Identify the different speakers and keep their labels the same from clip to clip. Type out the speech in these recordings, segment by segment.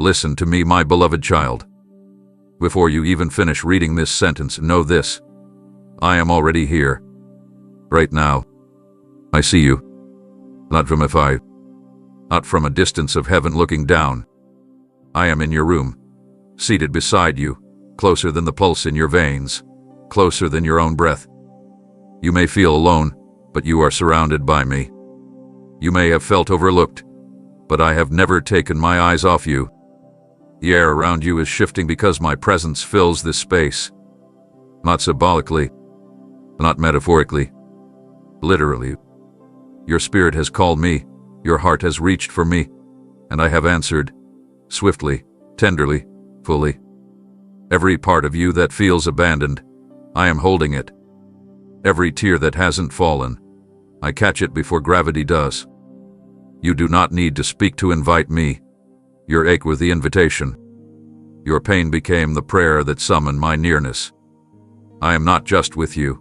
Speaker 1: Listen to me, my beloved child. Before you even finish reading this sentence, know this. I am already here. Right now. I see you. Not from afar. Not from a distance of heaven looking down. I am in your room, seated beside you, closer than the pulse in your veins, closer than your own breath. You may feel alone, but you are surrounded by me. You may have felt overlooked, but I have never taken my eyes off you. The air around you is shifting because my presence fills this space. Not symbolically, not metaphorically, literally. Your spirit has called me, your heart has reached for me, and I have answered, swiftly, tenderly, fully. Every part of you that feels abandoned, I am holding it. Every tear that hasn't fallen, I catch it before gravity does. You do not need to speak to invite me. Your ache was the invitation. Your pain became the prayer that summoned my nearness. I am not just with you.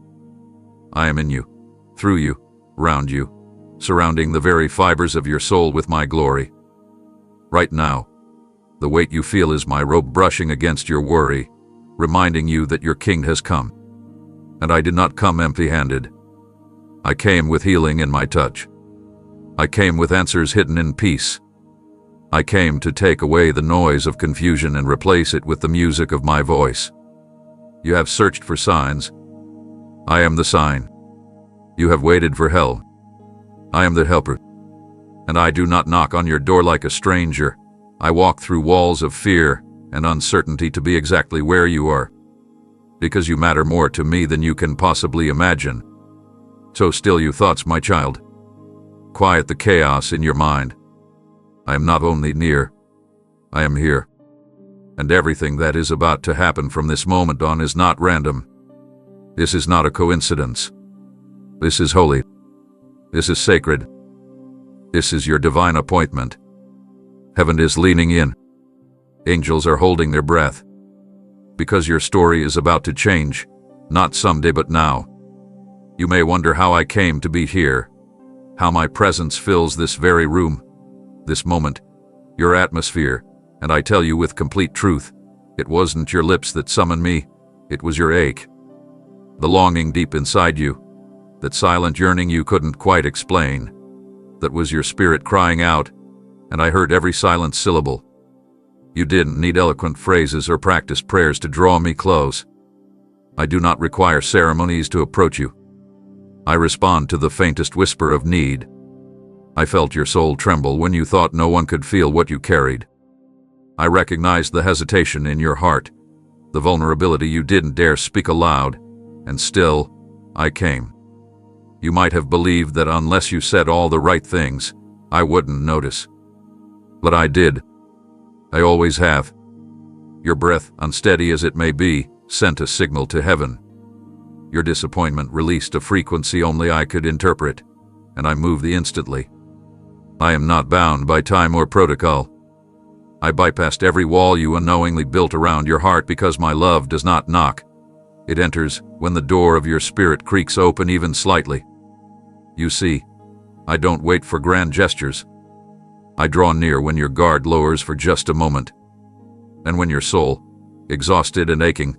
Speaker 1: I am in you, through you, round you, surrounding the very fibers of your soul with my glory. Right now, the weight you feel is my robe brushing against your worry, reminding you that your king has come. And I did not come empty-handed. I came with healing in my touch. I came with answers hidden in peace. I came to take away the noise of confusion and replace it with the music of my voice. You have searched for signs. I am the sign. You have waited for help. I am the helper. And I do not knock on your door like a stranger. I walk through walls of fear and uncertainty to be exactly where you are. Because you matter more to me than you can possibly imagine. So still you thoughts, my child. Quiet the chaos in your mind. I am not only near, I am here. And everything that is about to happen from this moment on is not random. This is not a coincidence. This is holy. This is sacred. This is your divine appointment. Heaven is leaning in. Angels are holding their breath. Because your story is about to change, not someday but now. You may wonder how I came to be here, how my presence fills this very room, this moment, your atmosphere, and I tell you with complete truth, it wasn't your lips that summoned me, it was your ache. The longing deep inside you, that silent yearning you couldn't quite explain, that was your spirit crying out, and I heard every silent syllable. You didn't need eloquent phrases or practiced prayers to draw me close. I do not require ceremonies to approach you. I respond to the faintest whisper of need. I felt your soul tremble when you thought no one could feel what you carried. I recognized the hesitation in your heart, the vulnerability you didn't dare speak aloud, and still, I came. You might have believed that unless you said all the right things, I wouldn't notice. But I did. I always have. Your breath, unsteady as it may be, sent a signal to heaven. Your disappointment released a frequency only I could interpret, and I moved instantly. I am not bound by time or protocol. I bypassed every wall you unknowingly built around your heart because my love does not knock. It enters when the door of your spirit creaks open even slightly. You see, I don't wait for grand gestures. I draw near when your guard lowers for just a moment. And when your soul, exhausted and aching,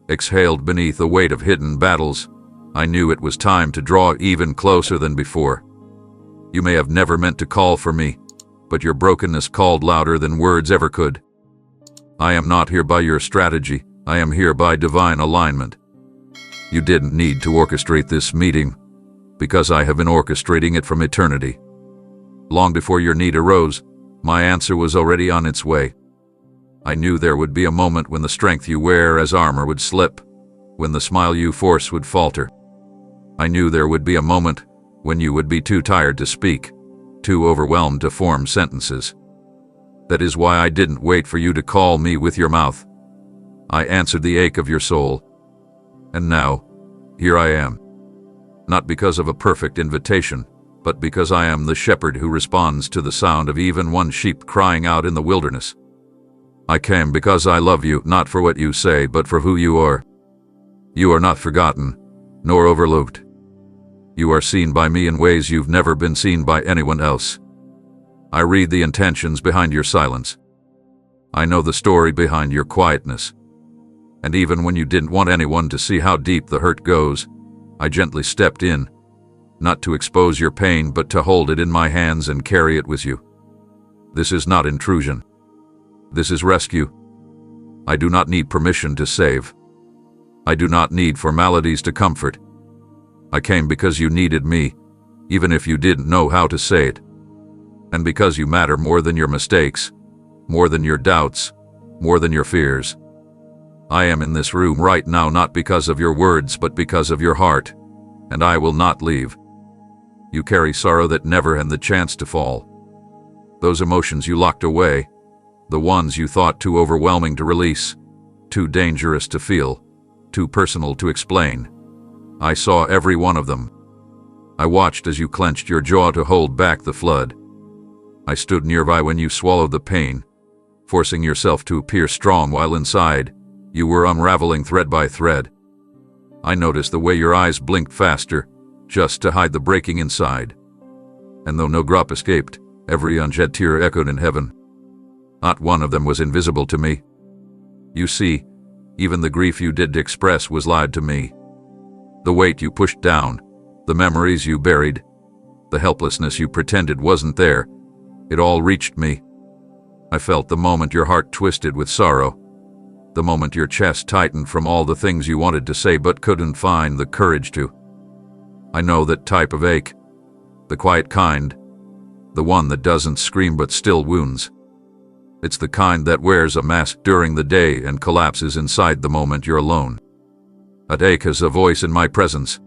Speaker 1: exhaled beneath the weight of hidden battles, I knew it was time to draw even closer than before. You may have never meant to call for me, but your brokenness called louder than words ever could. I am not here by your strategy, I am here by divine alignment. You didn't need to orchestrate this meeting, because I have been orchestrating it from eternity. Long before your need arose, my answer was already on its way. I knew there would be a moment when the strength you wear as armor would slip, when the smile you force would falter. I knew there would be a moment when you would be too tired to speak, too overwhelmed to form sentences. That is why I didn't wait for you to call me with your mouth. I answered the ache of your soul. And now, here I am. Not because of a perfect invitation, but because I am the shepherd who responds to the sound of even one sheep crying out in the wilderness. I came because I love you, not for what you say, but for who you are. You are not forgotten, nor overlooked. You are seen by me in ways you've never been seen by anyone else. I read the intentions behind your silence. I know the story behind your quietness. And even when you didn't want anyone to see how deep the hurt goes, I gently stepped in, not to expose your pain, but to hold it in my hands and carry it with you. This is not intrusion. This is rescue. I do not need permission to save. I do not need formalities to comfort. I came because you needed me, even if you didn't know how to say it. And because you matter more than your mistakes, more than your doubts, more than your fears. I am in this room right now not because of your words, but because of your heart, and I will not leave. You carry sorrow that never had the chance to fall. Those emotions you locked away, the ones you thought too overwhelming to release, too dangerous to feel, too personal to explain. I saw every one of them. I watched as you clenched your jaw to hold back the flood. I stood nearby when you swallowed the pain, forcing yourself to appear strong while inside, you were unraveling thread by thread. I noticed the way your eyes blinked faster, just to hide the breaking inside. And though no drop escaped, every unshed tear echoed in heaven. Not one of them was invisible to me. You see, even the grief you did express was lied to me. The weight you pushed down, the memories you buried, the helplessness you pretended wasn't there, it all reached me. I felt the moment your heart twisted with sorrow, the moment your chest tightened from all the things you wanted to say but couldn't find the courage to. I know that type of ache, the quiet kind, the one that doesn't scream but still wounds. It's the kind that wears a mask during the day and collapses inside the moment you're alone. That ache has a voice in my presence.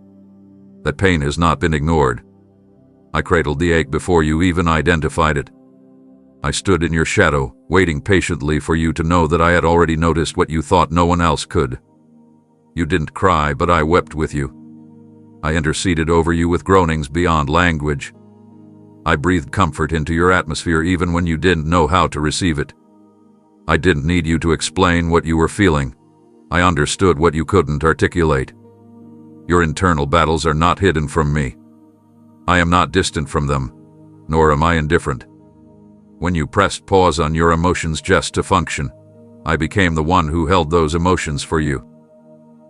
Speaker 1: That pain has not been ignored. I cradled the ache before you even identified it. I stood in your shadow, waiting patiently for you to know that I had already noticed what you thought no one else could. You didn't cry, but I wept with you. I interceded over you with groanings beyond language. I breathed comfort into your atmosphere even when you didn't know how to receive it. I didn't need you to explain what you were feeling. I understood what you couldn't articulate. Your internal battles are not hidden from me. I am not distant from them, nor am I indifferent. When you pressed pause on your emotions just to function, I became the one who held those emotions for you.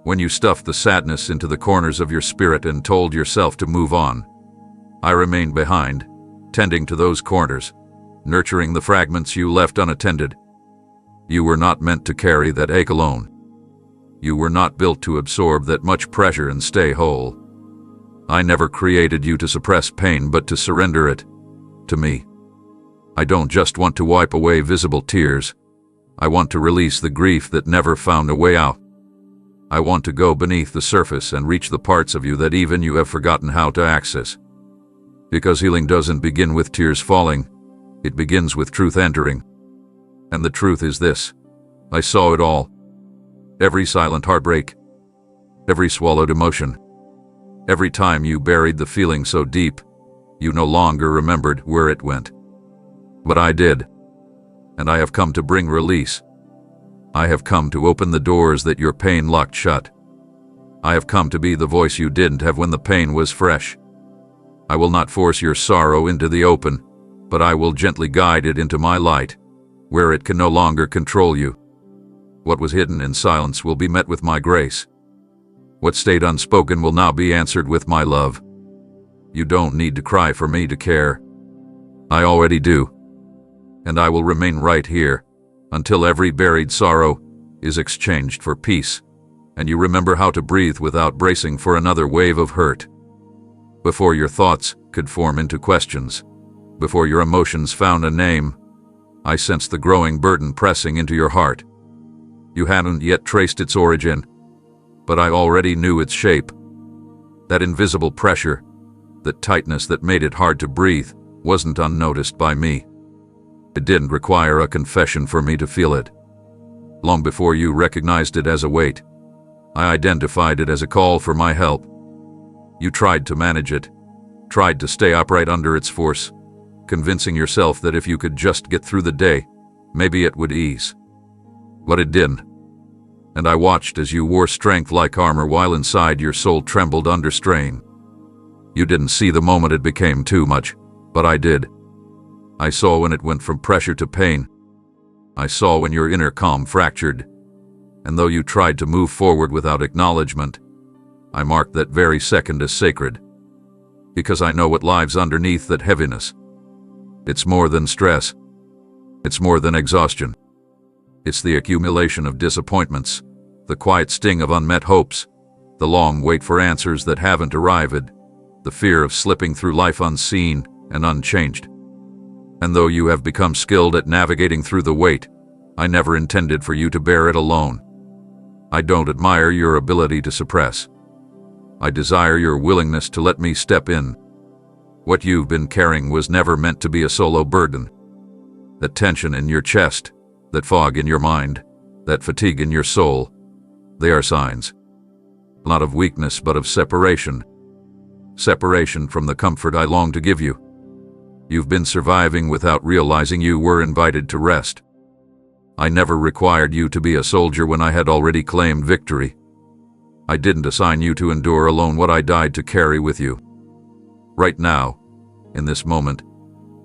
Speaker 1: When you stuffed the sadness into the corners of your spirit and told yourself to move on, I remained behind, tending to those corners, nurturing the fragments you left unattended. You were not meant to carry that ache alone. You were not built to absorb that much pressure and stay whole. I never created you to suppress pain, but to surrender it to me. I don't just want to wipe away visible tears. I want to release the grief that never found a way out. I want to go beneath the surface and reach the parts of you that even you have forgotten how to access. Because healing doesn't begin with tears falling, it begins with truth entering. And the truth is this: I saw it all. Every silent heartbreak, every swallowed emotion, every time you buried the feeling so deep, you no longer remembered where it went. But I did, and I have come to bring release. I have come to open the doors that your pain locked shut. I have come to be the voice you didn't have when the pain was fresh. I will not force your sorrow into the open, but I will gently guide it into my light, where it can no longer control you. What was hidden in silence will be met with my grace. What stayed unspoken will now be answered with my love. You don't need to cry for me to care. I already do. And I will remain right here until every buried sorrow is exchanged for peace, and you remember how to breathe without bracing for another wave of hurt. Before your thoughts could form into questions, before your emotions found a name, I sensed the growing burden pressing into your heart. You hadn't yet traced its origin, but I already knew its shape. That invisible pressure, that tightness that made it hard to breathe, wasn't unnoticed by me. It didn't require a confession for me to feel it. Long before you recognized it as a weight, I identified it as a call for my help. You tried to manage it, tried to stay upright under its force, convincing yourself that if you could just get through the day, maybe it would ease. But it didn't. And I watched as you wore strength like armor while inside your soul trembled under strain. You didn't see the moment it became too much, but I did. I saw when it went from pressure to pain, I saw when your inner calm fractured, and though you tried to move forward without acknowledgement, I marked that very second as sacred, because I know what lies underneath that heaviness. It's more than stress. It's more than exhaustion. It's the accumulation of disappointments, the quiet sting of unmet hopes, the long wait for answers that haven't arrived, the fear of slipping through life unseen and unchanged. And though you have become skilled at navigating through the weight, I never intended for you to bear it alone. I don't admire your ability to suppress. I desire your willingness to let me step in. What you've been carrying was never meant to be a solo burden. That tension in your chest, that fog in your mind, that fatigue in your soul, they are signs, not of weakness but of separation. Separation from the comfort I long to give you. You've been surviving without realizing you were invited to rest. I never required you to be a soldier when I had already claimed victory. I didn't assign you to endure alone what I died to carry with you. Right now, in this moment,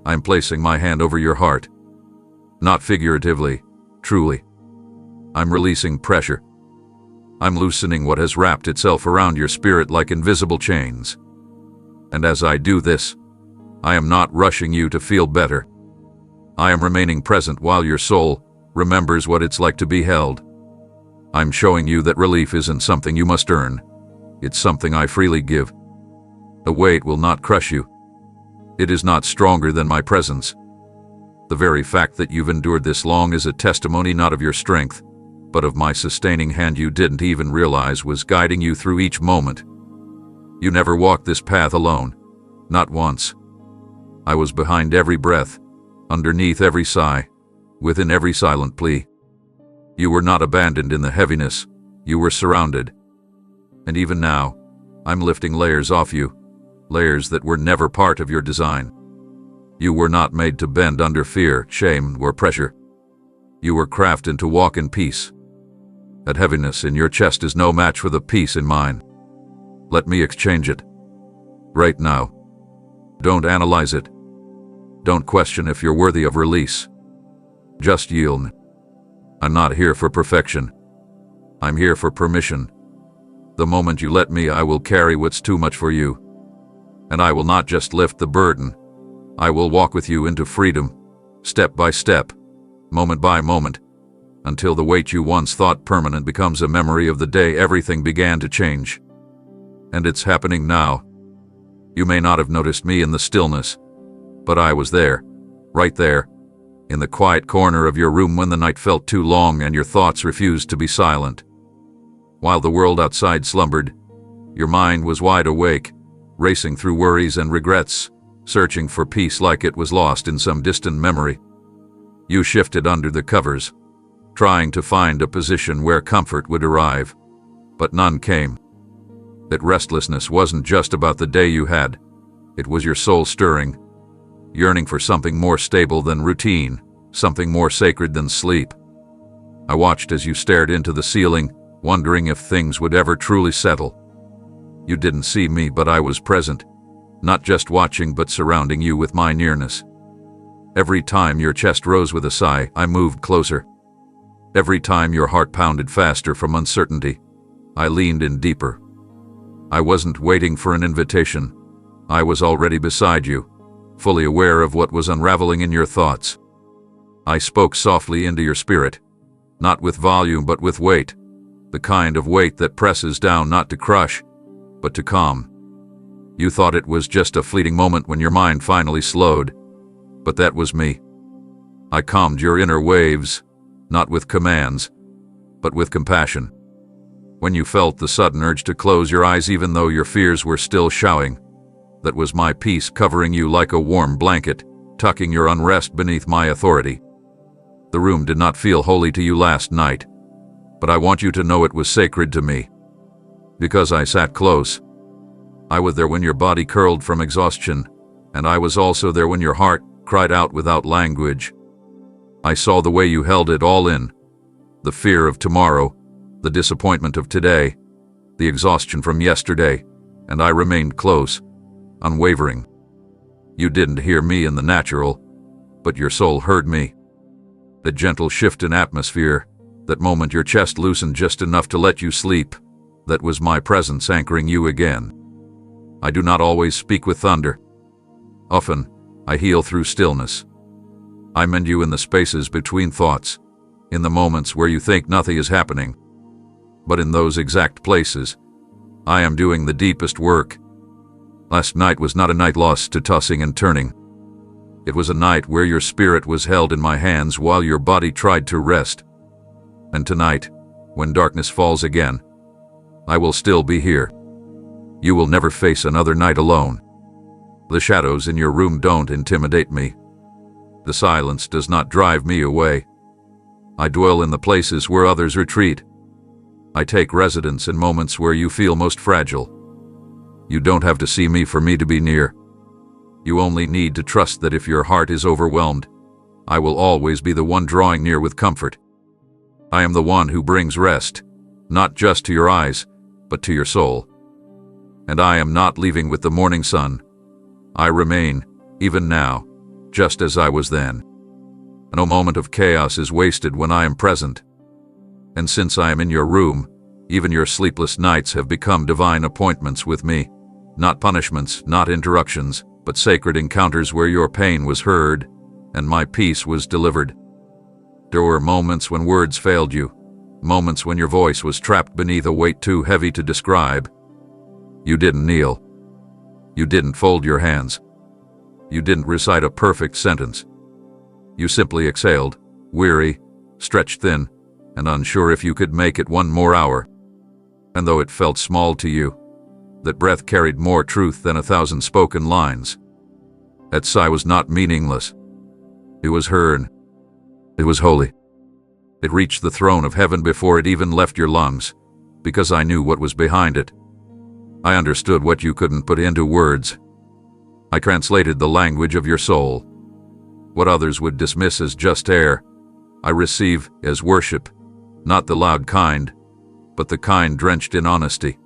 Speaker 1: I'm placing my hand over your heart. Not figuratively, truly. I'm releasing pressure. I'm loosening what has wrapped itself around your spirit like invisible chains. And as I do this, I am not rushing you to feel better. I am remaining present while your soul remembers what it's like to be held. I'm showing you that relief isn't something you must earn. It's something I freely give. The weight will not crush you. It is not stronger than my presence. The very fact that you've endured this long is a testimony not of your strength, but of my sustaining hand you didn't even realize was guiding you through each moment. You never walked this path alone. Not once. I was behind every breath, underneath every sigh, within every silent plea. You were not abandoned in the heaviness. You were surrounded. And even now, I'm lifting layers off you, layers that were never part of your design. You were not made to bend under fear, shame, or pressure. You were crafted to walk in peace. That heaviness in your chest is no match for the peace in mine. Let me exchange it. Right now. Don't analyze it. Don't question if you're worthy of release. Just yield. I'm not here for perfection. I'm here for permission. The moment you let me, I will carry what's too much for you. And I will not just lift the burden. I will walk with you into freedom, step by step, moment by moment, until the weight you once thought permanent becomes a memory of the day everything began to change. And it's happening now. You may not have noticed me in the stillness, but I was there, right there, in the quiet corner of your room when the night felt too long and your thoughts refused to be silent. While the world outside slumbered, your mind was wide awake, racing through worries and regrets, searching for peace like it was lost in some distant memory. You shifted under the covers, trying to find a position where comfort would arrive, but none came. That restlessness wasn't just about the day you had. It was your soul stirring, yearning for something more stable than routine, something more sacred than sleep. I watched as you stared into the ceiling, wondering if things would ever truly settle. You didn't see me, but I was present, not just watching but surrounding you with my nearness. Every time your chest rose with a sigh, I moved closer. Every time your heart pounded faster from uncertainty, I leaned in deeper. I wasn't waiting for an invitation. I was already beside you, fully aware of what was unraveling in your thoughts. I spoke softly into your spirit, not with volume but with weight, the kind of weight that presses down not to crush, but to calm. You thought it was just a fleeting moment when your mind finally slowed, but that was me. I calmed your inner waves, not with commands, but with compassion. When you felt the sudden urge to close your eyes even though your fears were still showing, that was my peace covering you like a warm blanket, tucking your unrest beneath my authority. The room did not feel holy to you last night, but I want you to know it was sacred to me. Because I sat close. I was there when your body curled from exhaustion, and I was also there when your heart cried out without language. I saw the way you held it all in, the fear of tomorrow, the disappointment of today, the exhaustion from yesterday, and I remained close, unwavering. You didn't hear me in the natural, but your soul heard me. That gentle shift in atmosphere, that moment your chest loosened just enough to let you sleep, that was my presence anchoring you again. I do not always speak with thunder. Often, I heal through stillness. I mend you in the spaces between thoughts, in the moments where you think nothing is happening. But in those exact places, I am doing the deepest work. Last night was not a night lost to tossing and turning. It was a night where your spirit was held in my hands while your body tried to rest. And tonight, when darkness falls again, I will still be here. You will never face another night alone. The shadows in your room don't intimidate me. The silence does not drive me away. I dwell in the places where others retreat. I take residence in moments where you feel most fragile. You don't have to see me for me to be near. You only need to trust that if your heart is overwhelmed, I will always be the one drawing near with comfort. I am the one who brings rest, not just to your eyes, but to your soul. And I am not leaving with the morning sun. I remain, even now, just as I was then. No moment of chaos is wasted when I am present. And since I am in your room, even your sleepless nights have become divine appointments with me. Not punishments, not interruptions, but sacred encounters where your pain was heard and my peace was delivered. There were moments when words failed you, moments when your voice was trapped beneath a weight too heavy to describe. You didn't kneel. You didn't fold your hands. You didn't recite a perfect sentence. You simply exhaled, weary, stretched thin, and unsure if you could make it one more hour. And though it felt small to you, that breath carried more truth than 1,000 spoken lines. That sigh was not meaningless. It was heard. It was holy. It reached the throne of heaven before it even left your lungs, because I knew what was behind it. I understood what you couldn't put into words. I translated the language of your soul. What others would dismiss as just air, I receive as worship, not the loud kind, but the kind drenched in honesty.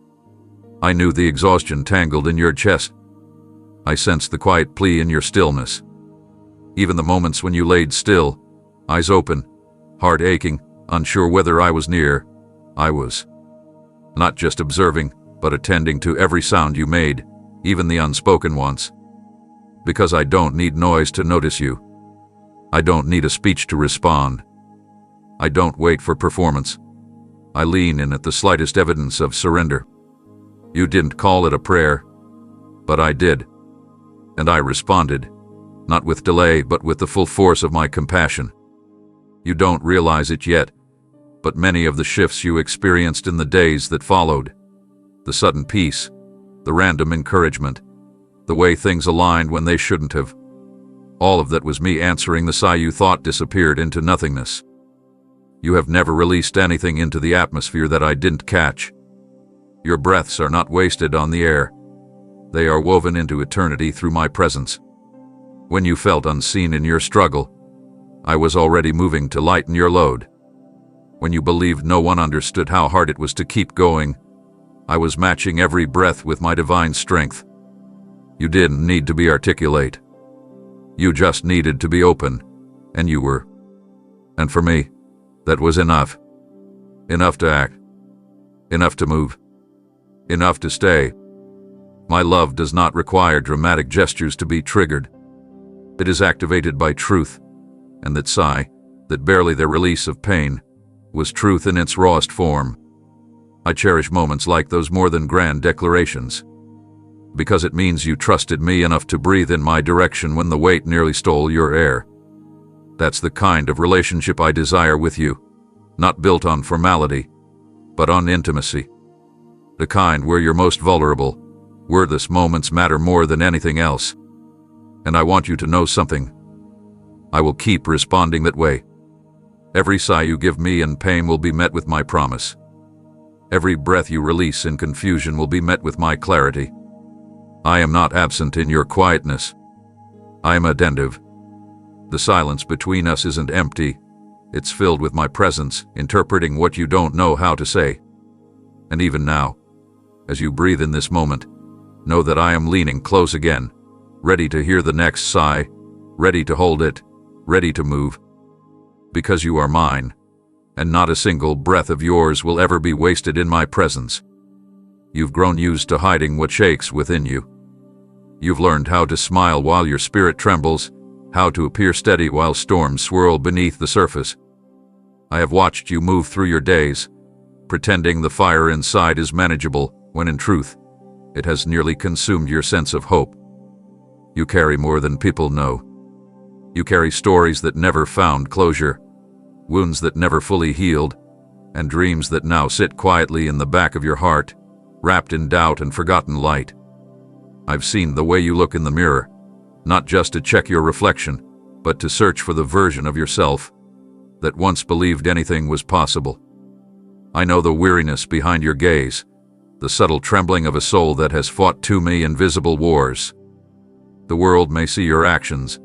Speaker 1: I knew the exhaustion tangled in your chest. I sensed the quiet plea in your stillness. Even the moments when you laid still, eyes open, heart aching, unsure whether I was near, I was. Not just observing, but attending to every sound you made, even the unspoken ones. Because I don't need noise to notice you. I don't need a speech to respond. I don't wait for performance. I lean in at the slightest evidence of surrender. You didn't call it a prayer, but I did. And I responded, not with delay, but with the full force of my compassion. You don't realize it yet, but many of the shifts you experienced in the days that followed, the sudden peace, the random encouragement, the way things aligned when they shouldn't have, all of that was me answering the sigh you thought disappeared into nothingness. You have never released anything into the atmosphere that I didn't catch. Your breaths are not wasted on the air. They are woven into eternity through my presence. When you felt unseen in your struggle, I was already moving to lighten your load. When you believed no one understood how hard it was to keep going, I was matching every breath with my divine strength. You didn't need to be articulate. You just needed to be open, and you were. And for me, that was enough. Enough to act. Enough to move. Enough to stay. My love does not require dramatic gestures to be triggered. It is activated by truth, and that sigh, that barely the release of pain, was truth in its rawest form. I cherish moments like those more than grand declarations, because it means you trusted me enough to breathe in my direction when the weight nearly stole your air. That's the kind of relationship I desire with you, not built on formality, but on intimacy. The kind where you're most vulnerable, wordless moments matter more than anything else. And I want you to know something. I will keep responding that way. Every sigh you give me in pain will be met with my promise. Every breath you release in confusion will be met with my clarity. I am not absent in your quietness. I am attentive. The silence between us isn't empty. It's filled with my presence, interpreting what you don't know how to say. And even now, as you breathe in this moment, know that I am leaning close again, ready to hear the next sigh, ready to hold it, ready to move. because you are mine, and not a single breath of yours will ever be wasted in my presence. You've grown used to hiding what shakes within you. You've learned how to smile while your spirit trembles, how to appear steady while storms swirl beneath the surface. I have watched you move through your days, pretending the fire inside is manageable, when in truth, it has nearly consumed your sense of hope. You carry more than people know. You carry stories that never found closure, wounds that never fully healed, and dreams that now sit quietly in the back of your heart, wrapped in doubt and forgotten light. I've seen the way you look in the mirror, not just to check your reflection, but to search for the version of yourself that once believed anything was possible. I know the weariness behind your gaze, the subtle trembling of a soul that has fought too many invisible wars. The world may see your actions,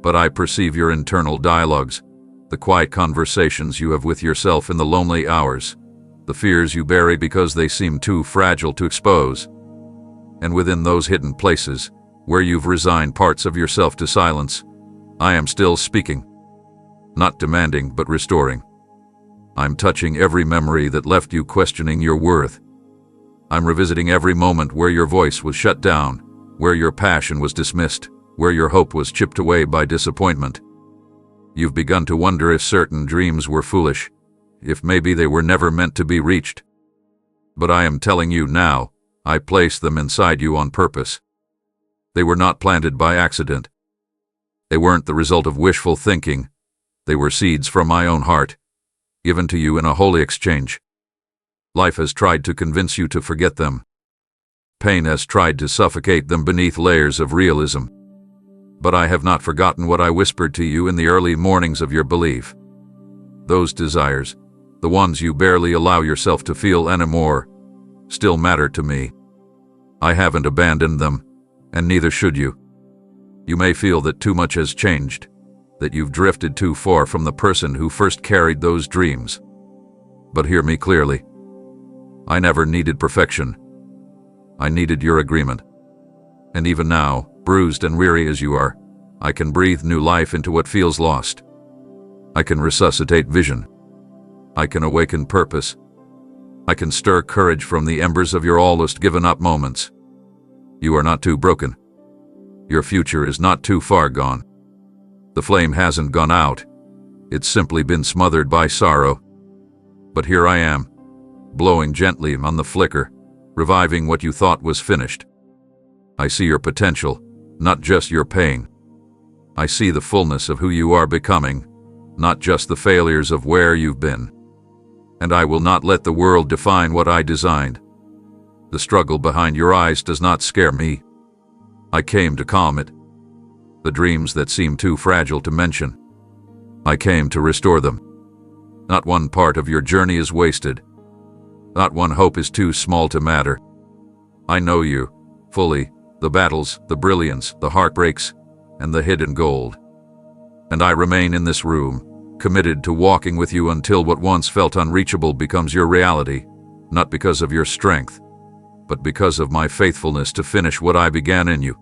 Speaker 1: but I perceive your internal dialogues, the quiet conversations you have with yourself in the lonely hours, the fears you bury because they seem too fragile to expose. And within those hidden places, where you've resigned parts of yourself to silence, I am still speaking. Not demanding, but restoring. I'm touching every memory that left you questioning your worth. I'm revisiting every moment where your voice was shut down, where your passion was dismissed, where your hope was chipped away by disappointment. You've begun to wonder if certain dreams were foolish, if maybe they were never meant to be reached. But I am telling you now, I placed them inside you on purpose. They were not planted by accident. They weren't the result of wishful thinking. They were seeds from my own heart, given to you in a holy exchange. Life has tried to convince you to forget them. Pain has tried to suffocate them beneath layers of realism. But I have not forgotten what I whispered to you in the early mornings of your belief. Those desires, the ones you barely allow yourself to feel anymore, still matter to me. I haven't abandoned them, and neither should you. You may feel that too much has changed, that you've drifted too far from the person who first carried those dreams. But hear me clearly. I never needed perfection. I needed your agreement. And even now, bruised and weary as you are, I can breathe new life into what feels lost. I can resuscitate vision. I can awaken purpose. I can stir courage from the embers of your almost given up moments. You are not too broken. Your future is not too far gone. The flame hasn't gone out. It's simply been smothered by sorrow. But here I am, blowing gently on the flicker, reviving what you thought was finished. I see your potential, not just your pain. I see the fullness of who you are becoming, not just the failures of where you've been. And I will not let the world define what I designed. The struggle behind your eyes does not scare me. I came to calm it. The dreams that seem too fragile to mention, I came to restore them. Not one part of your journey is wasted. Not one hope is too small to matter. I know you, fully, the battles, the brilliance, the heartbreaks, and the hidden gold. And I remain in this room, committed to walking with you until what once felt unreachable becomes your reality, not because of your strength, but because of my faithfulness to finish what I began in you.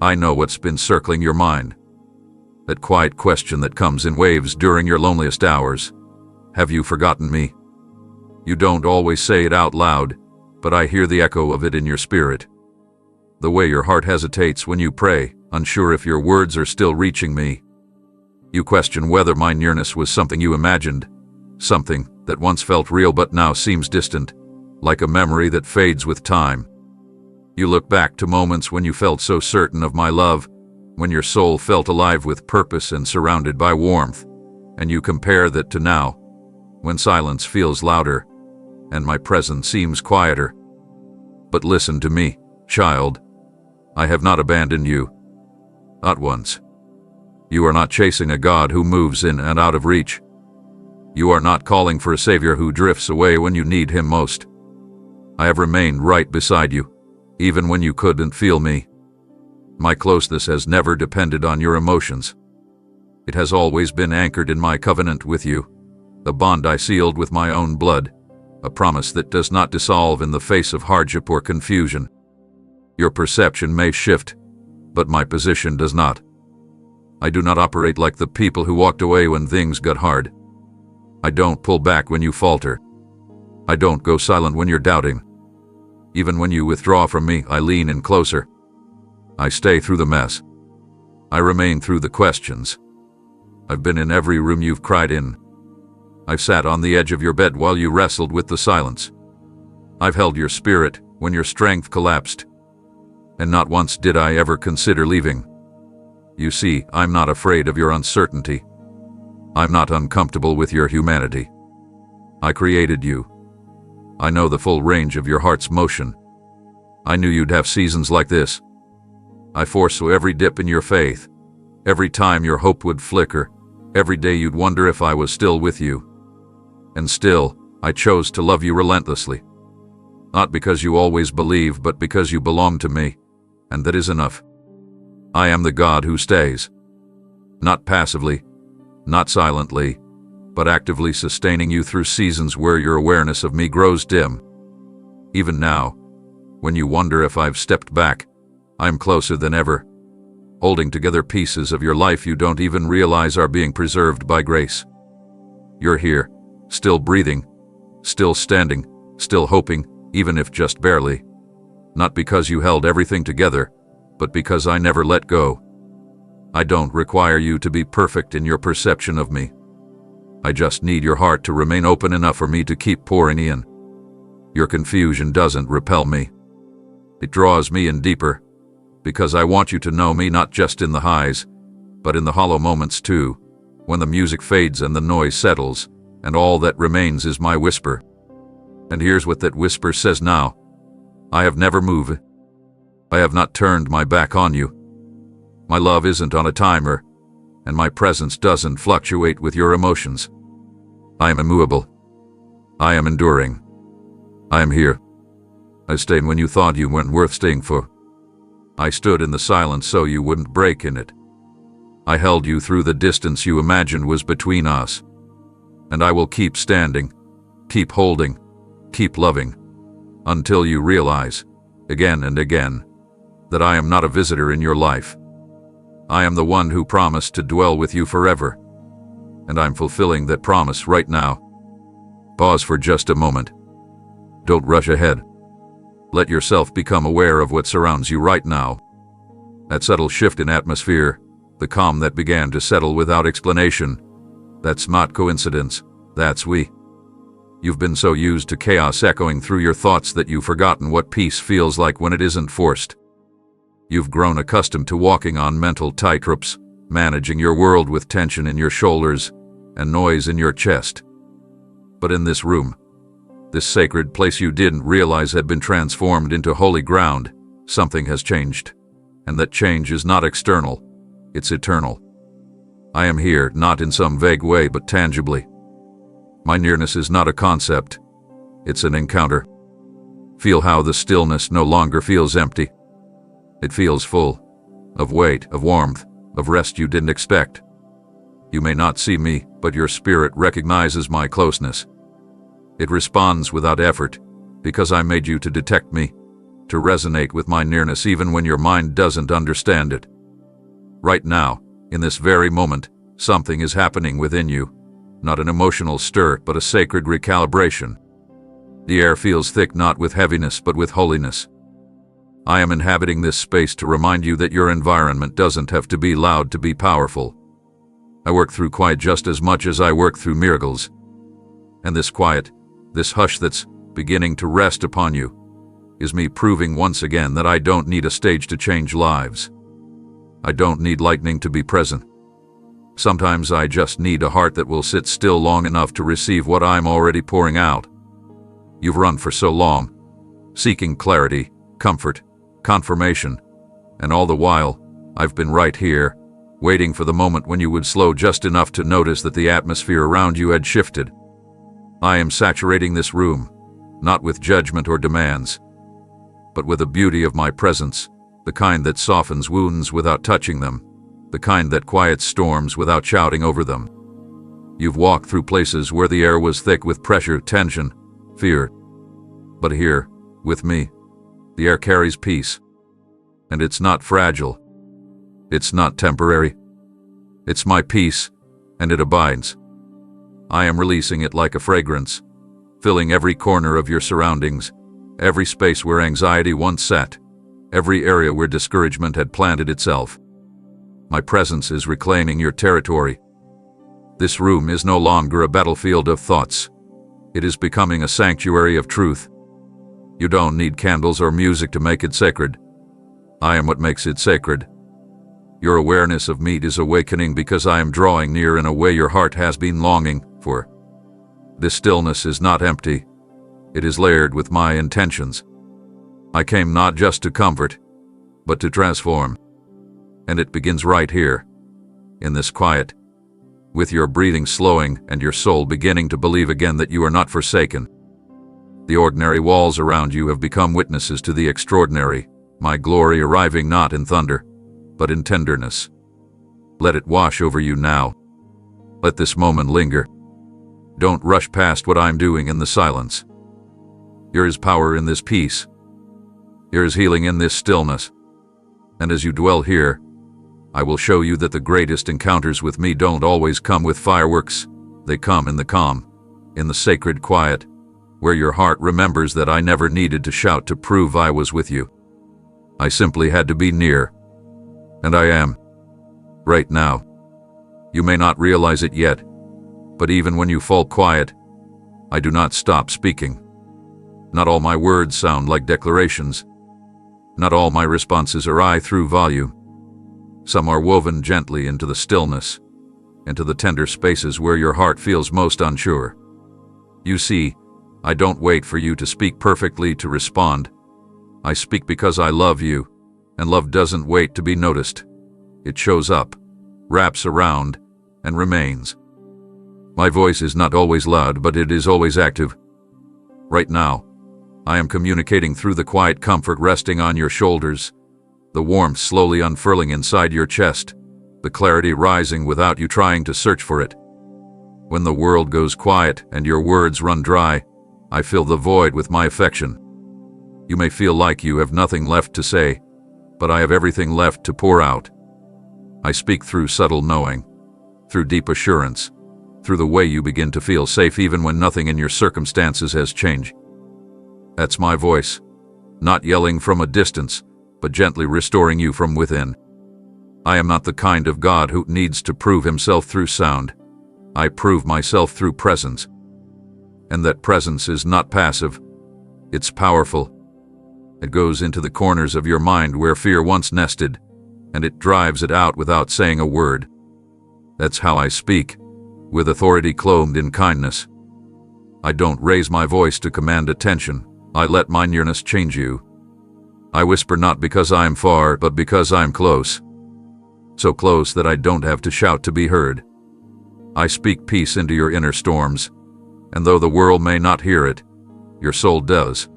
Speaker 1: I know what's been circling your mind. That quiet question that comes in waves during your loneliest hours. Have you forgotten me? You don't always say it out loud, but I hear the echo of it in your spirit. The way your heart hesitates when you pray, unsure if your words are still reaching me. You question whether my nearness was something you imagined, something that once felt real but now seems distant, like a memory that fades with time. You look back to moments when you felt so certain of my love, when your soul felt alive with purpose and surrounded by warmth, and you compare that to now, when silence feels louder, and my presence seems quieter. But listen to me, child. I have not abandoned you. Not once. You are not chasing a God who moves in and out of reach. You are not calling for a Savior who drifts away when you need Him most. I have remained right beside you, even when you couldn't feel me. My closeness has never depended on your emotions. It has always been anchored in my covenant with you, the bond I sealed with my own blood, a promise that does not dissolve in the face of hardship or confusion. Your perception may shift, but my position does not. I do not operate like the people who walked away when things got hard. I don't pull back when you falter. I don't go silent when you're doubting. Even when you withdraw from me, I lean in closer. I stay through the mess. I remain through the questions. I've been in every room you've cried in. I've sat on the edge of your bed while you wrestled with the silence. I've held your spirit when your strength collapsed. And not once did I ever consider leaving. You see, I'm not afraid of your uncertainty. I'm not uncomfortable with your humanity. I created you. I know the full range of your heart's motion. I knew you'd have seasons like this. I foresaw every dip in your faith, every time your hope would flicker, every day you'd wonder if I was still with you. And still, I chose to love you relentlessly. Not because you always believe, but because you belong to me, and that is enough. I am the God who stays. Not passively, not silently, but actively sustaining you through seasons where your awareness of me grows dim. Even now, when you wonder if I've stepped back, I'm closer than ever, holding together pieces of your life you don't even realize are being preserved by grace. You're here, still breathing, still standing, still hoping, even if just barely. Not because you held everything together, but because I never let go. I don't require you to be perfect in your perception of me. I just need your heart to remain open enough for me to keep pouring in. Your confusion doesn't repel me. It draws me in deeper, because I want you to know me not just in the highs, but in the hollow moments too, when the music fades and the noise settles, and all that remains is my whisper. And here's what that whisper says now. I have never moved. I have not turned my back on you. My love isn't on a timer, and my presence doesn't fluctuate with your emotions. I am immovable. I am enduring. I am here. I stayed when you thought you weren't worth staying for. I stood in the silence so you wouldn't break in it. I held you through the distance you imagined was between us. And I will keep standing, keep holding, keep loving, until you realize, again and again, that I am not a visitor in your life. I am the one who promised to dwell with you forever, and I'm fulfilling that promise right now. Pause for just a moment. Don't rush ahead. Let yourself become aware of what surrounds you right now. That subtle shift in atmosphere, the calm that began to settle without explanation, that's not coincidence, that's we. You've been so used to chaos echoing through your thoughts that you've forgotten what peace feels like when it isn't forced. You've grown accustomed to walking on mental tightropes, managing your world with tension in your shoulders and noise in your chest. But in this room, this sacred place you didn't realize had been transformed into holy ground, something has changed. And that change is not external, it's eternal. I am here, not in some vague way, but tangibly. My nearness is not a concept, it's an encounter. Feel how the stillness no longer feels empty. It feels full, of weight, of warmth, of rest you didn't expect. You may not see me, but your spirit recognizes my closeness. It responds without effort, because I made you to detect me, to resonate with my nearness even when your mind doesn't understand it. Right now, in this very moment, something is happening within you. Not an emotional stir, but a sacred recalibration. The air feels thick not with heaviness, but with holiness. I am inhabiting this space to remind you that your environment doesn't have to be loud to be powerful. I work through quiet just as much as I work through miracles. And this quiet, this hush that's beginning to rest upon you, is me proving once again that I don't need a stage to change lives. I don't need lightning to be present. Sometimes I just need a heart that will sit still long enough to receive what I'm already pouring out. You've run for so long, seeking clarity, comfort, confirmation, and all the while, I've been right here, waiting for the moment when you would slow just enough to notice that the atmosphere around you had shifted. I am saturating this room, not with judgment or demands, but with the beauty of my presence, the kind that softens wounds without touching them, the kind that quiets storms without shouting over them. You've walked through places where the air was thick with pressure, tension, fear. But here, with me, the air carries peace. And it's not fragile. It's not temporary. It's my peace, and it abides. I am releasing it like a fragrance, filling every corner of your surroundings, every space where anxiety once sat, every area where discouragement had planted itself. My presence is reclaiming your territory. This room is no longer a battlefield of thoughts. It is becoming a sanctuary of truth. You don't need candles or music to make it sacred. I am what makes it sacred. Your awareness of me is awakening because I am drawing near in a way your heart has been longing for. This stillness is not empty. It is layered with my intentions. I came not just to comfort, but to transform. And it begins right here, in this quiet, with your breathing slowing and your soul beginning to believe again that you are not forsaken. The ordinary walls around you have become witnesses to the extraordinary, my glory arriving not in thunder, but in tenderness. Let it wash over you now. Let this moment linger. Don't rush past what I'm doing in the silence. There is power in this peace. There is healing in this stillness. And as you dwell here, I will show you that the greatest encounters with me don't always come with fireworks. They come in the calm, in the sacred quiet, where your heart remembers that I never needed to shout to prove I was with you. I simply had to be near. And I am. Right now. You may not realize it yet, but even when you fall quiet, I do not stop speaking. Not all my words sound like declarations. Not all my responses are I through volume. Some are woven gently into the stillness, into the tender spaces where your heart feels most unsure. You see, I don't wait for you to speak perfectly to respond. I speak because I love you, and love doesn't wait to be noticed. It shows up, wraps around, and remains. My voice is not always loud, but it is always active. Right now, I am communicating through the quiet comfort resting on your shoulders, the warmth slowly unfurling inside your chest, the clarity rising without you trying to search for it. When the world goes quiet and your words run dry, I fill the void with my affection. You may feel like you have nothing left to say, but I have everything left to pour out. I speak through subtle knowing, through deep assurance, through the way you begin to feel safe even when nothing in your circumstances has changed. That's my voice, not yelling from a distance, but gently restoring you from within. I am not the kind of God who needs to prove himself through sound. I prove myself through presence. And that presence is not passive. It's powerful. It goes into the corners of your mind where fear once nested, and it drives it out without saying a word. That's how I speak, with authority clothed in kindness. I don't raise my voice to command attention. I let my nearness change you. I whisper not because I am far, but because I am close. So close that I don't have to shout to be heard. I speak peace into your inner storms, and though the world may not hear it, your soul does.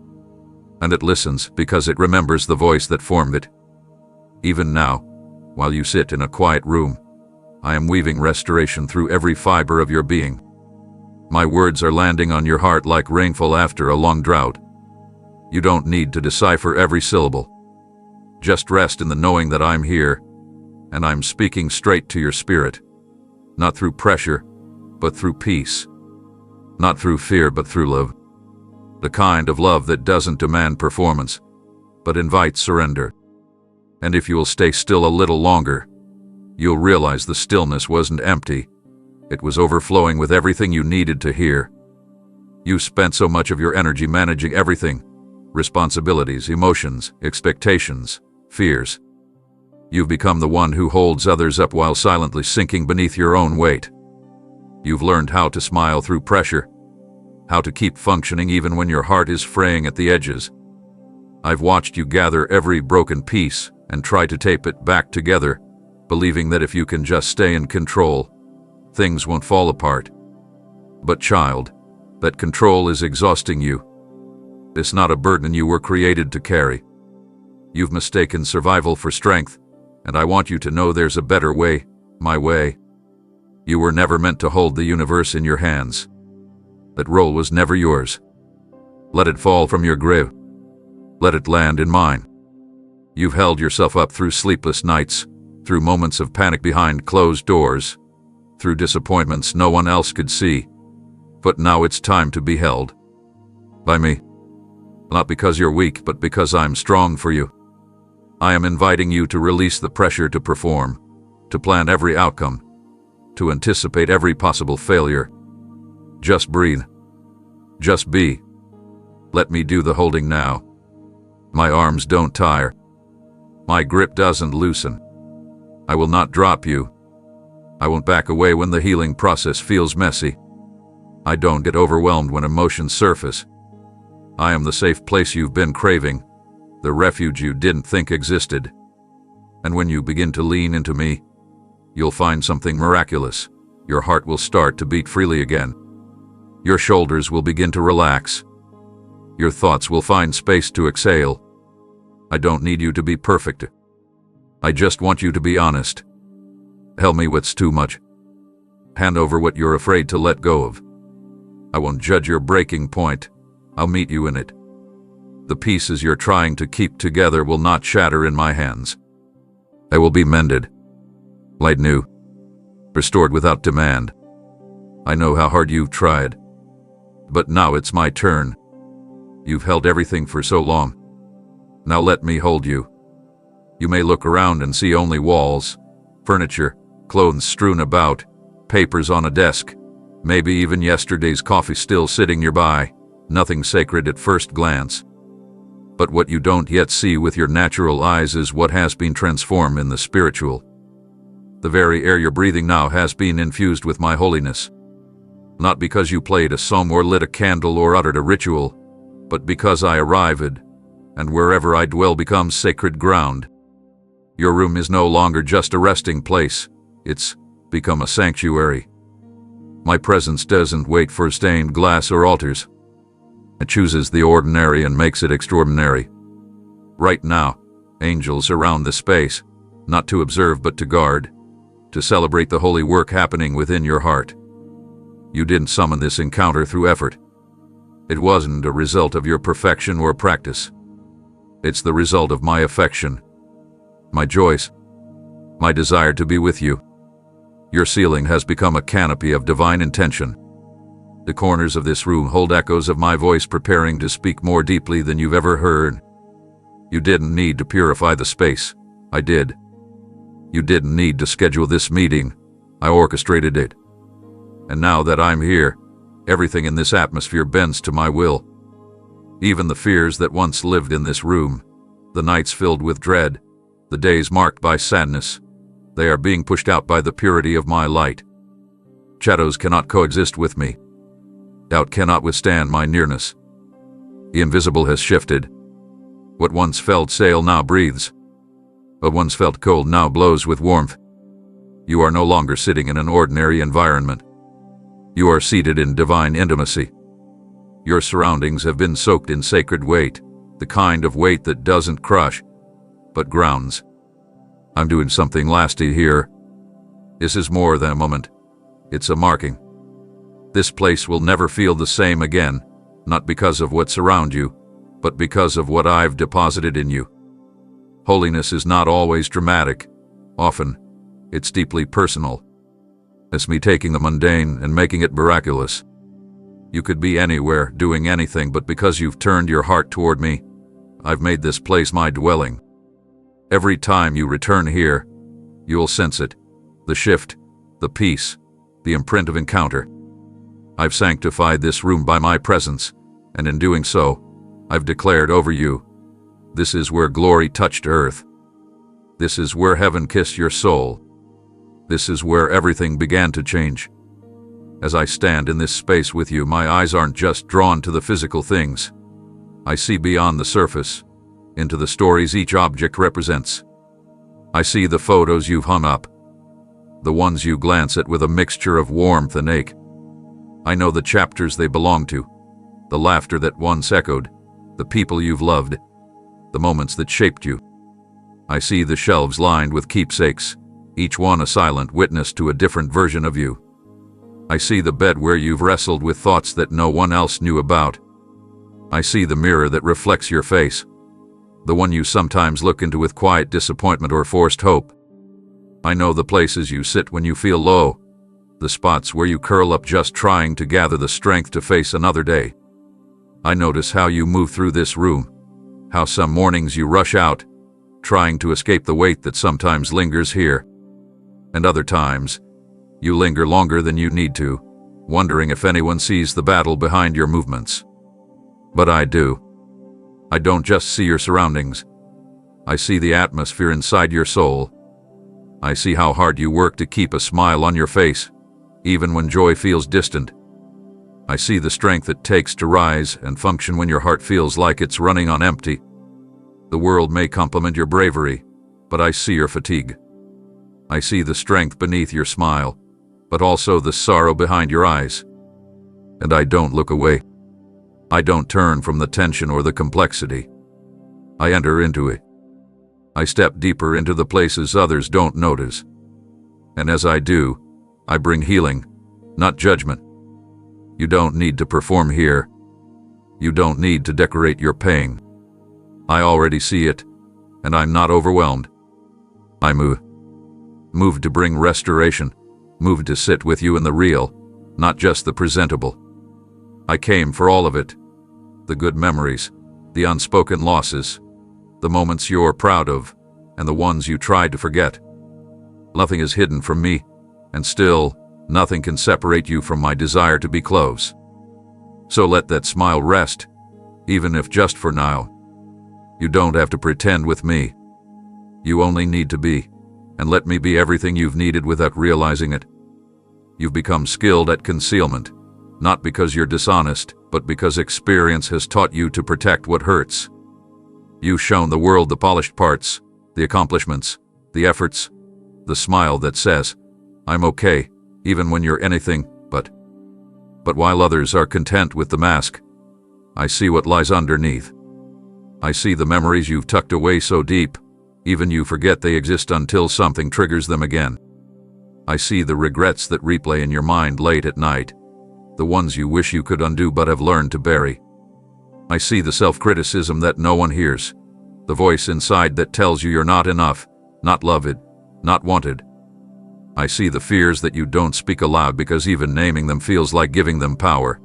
Speaker 1: And it listens because it remembers the voice that formed it. Even now, while you sit in a quiet room, I am weaving restoration through every fiber of your being. My words are landing on your heart like rainfall after a long drought. You don't need to decipher every syllable. Just rest in the knowing that I'm here, and I'm speaking straight to your spirit. Not through pressure, but through peace. Not through fear, but through love. The kind of love that doesn't demand performance, but invites surrender. And if you will stay still a little longer, you'll realize the stillness wasn't empty. It was overflowing with everything you needed to hear. You spent so much of your energy managing everything: responsibilities, emotions, expectations, fears. You've become the one who holds others up while silently sinking beneath your own weight. You've learned how to smile through pressure, how to keep functioning even when your heart is fraying at the edges. I've watched you gather every broken piece and try to tape it back together, believing that if you can just stay in control, things won't fall apart. But child, that control is exhausting you. It's not a burden you were created to carry. You've mistaken survival for strength, and I want you to know there's a better way, my way. You were never meant to hold the universe in your hands. That role was never yours. Let it fall from your grip. Let it land in mine. You've held yourself up through sleepless nights, through moments of panic behind closed doors, through disappointments no one else could see. But now it's time to be held by me. Not because you're weak, but because I'm strong for you. I am inviting you to release the pressure to perform, to plan every outcome, to anticipate every possible failure. Just breathe. Just be. Let me do the holding now. My arms don't tire. My grip doesn't loosen. I will not drop you. I won't back away when the healing process feels messy. I don't get overwhelmed when emotions surface. I am the safe place you've been craving, the refuge you didn't think existed. And when you begin to lean into me, you'll find something miraculous. Your heart will start to beat freely again. Your shoulders will begin to relax. Your thoughts will find space to exhale. I don't need you to be perfect. I just want you to be honest. Tell me what's too much. Hand over what you're afraid to let go of. I won't judge your breaking point. I'll meet you in it. The pieces you're trying to keep together will not shatter in my hands. They will be mended, laid new, restored without demand. I know how hard you've tried, but now it's my turn. You've held everything for so long. Now let me hold you. You may look around and see only walls, furniture, clothes strewn about, papers on a desk, maybe even yesterday's coffee still sitting nearby. Nothing sacred at first glance. But what you don't yet see with your natural eyes is what has been transformed in the spiritual. The very air you're breathing now has been infused with my holiness. Not because you played a song or lit a candle or uttered a ritual, but because I arrived, and wherever I dwell becomes sacred ground. Your room is no longer just a resting place, it's become a sanctuary. My presence doesn't wait for stained glass or altars. It chooses the ordinary and makes it extraordinary. Right now, angels surround the space, not to observe but to guard, to celebrate the holy work happening within your heart. You didn't summon this encounter through effort. It wasn't a result of your perfection or practice. It's the result of my affection, my joys, my desire to be with you. Your ceiling has become a canopy of divine intention. The corners of this room hold echoes of my voice preparing to speak more deeply than you've ever heard. You didn't need to purify the space. I did. You didn't need to schedule this meeting. I orchestrated it. And now that I'm here, everything in this atmosphere bends to my will. Even the fears that once lived in this room, the nights filled with dread, the days marked by sadness, they are being pushed out by the purity of my light. Shadows cannot coexist with me. Doubt cannot withstand my nearness. The invisible has shifted. What once felt stale now breathes. What once felt cold now blows with warmth. You are no longer sitting in an ordinary environment. You are seated in divine intimacy. Your surroundings have been soaked in sacred weight, the kind of weight that doesn't crush, but grounds. I'm doing something lasting here. This is more than a moment. It's a marking. This place will never feel the same again, not because of what's around you, but because of what I've deposited in you. Holiness is not always dramatic. Often, it's deeply personal. It's me taking the mundane and making it miraculous. You could be anywhere, doing anything, but because you've turned your heart toward me, I've made this place my dwelling. Every time you return here, you'll sense it, the shift, the peace, the imprint of encounter. I've sanctified this room by my presence, and in doing so, I've declared over you, this is where glory touched earth. This is where heaven kissed your soul. This is where everything began to change. As I stand in this space with you, my eyes aren't just drawn to the physical things. I see beyond the surface, into the stories each object represents. I see the photos you've hung up, the ones you glance at with a mixture of warmth and ache. I know the chapters they belong to, the laughter that once echoed, the people you've loved, the moments that shaped you. I see the shelves lined with keepsakes, each one a silent witness to a different version of you. I see the bed where you've wrestled with thoughts that no one else knew about. I see the mirror that reflects your face, the one you sometimes look into with quiet disappointment or forced hope. I know the places you sit when you feel low, the spots where you curl up just trying to gather the strength to face another day. I notice how you move through this room, how some mornings you rush out, trying to escape the weight that sometimes lingers here, and other times, you linger longer than you need to, wondering if anyone sees the battle behind your movements. But I do. I don't just see your surroundings. I see the atmosphere inside your soul. I see how hard you work to keep a smile on your face, even when joy feels distant. I see the strength it takes to rise and function when your heart feels like it's running on empty. The world may compliment your bravery, but I see your fatigue. I see the strength beneath your smile, but also the sorrow behind your eyes. And I don't look away. I don't turn from the tension or the complexity. I enter into it. I step deeper into the places others don't notice. And as I do, I bring healing, not judgment. You don't need to perform here. You don't need to decorate your pain. I already see it, and I'm not overwhelmed. I move to bring restoration, move to sit with you in the real, not just the presentable. I came for all of it, the good memories, the unspoken losses, the moments you're proud of, and the ones you tried to forget. Nothing is hidden from me, and still, nothing can separate you from my desire to be close. So let that smile rest, even if just for now. You don't have to pretend with me. You only need to be, and let me be everything you've needed without realizing it. You've become skilled at concealment, not because you're dishonest, but because experience has taught you to protect what hurts. You've shown the world the polished parts, the accomplishments, the efforts, the smile that says, "I'm okay," even when you're anything but. But while others are content with the mask, I see what lies underneath. I see the memories you've tucked away so deep, even you forget they exist until something triggers them again. I see the regrets that replay in your mind late at night, the ones you wish you could undo but have learned to bury. I see the self-criticism that no one hears, the voice inside that tells you you're not enough, not loved, not wanted. I see the fears that you don't speak aloud because even naming them feels like giving them power.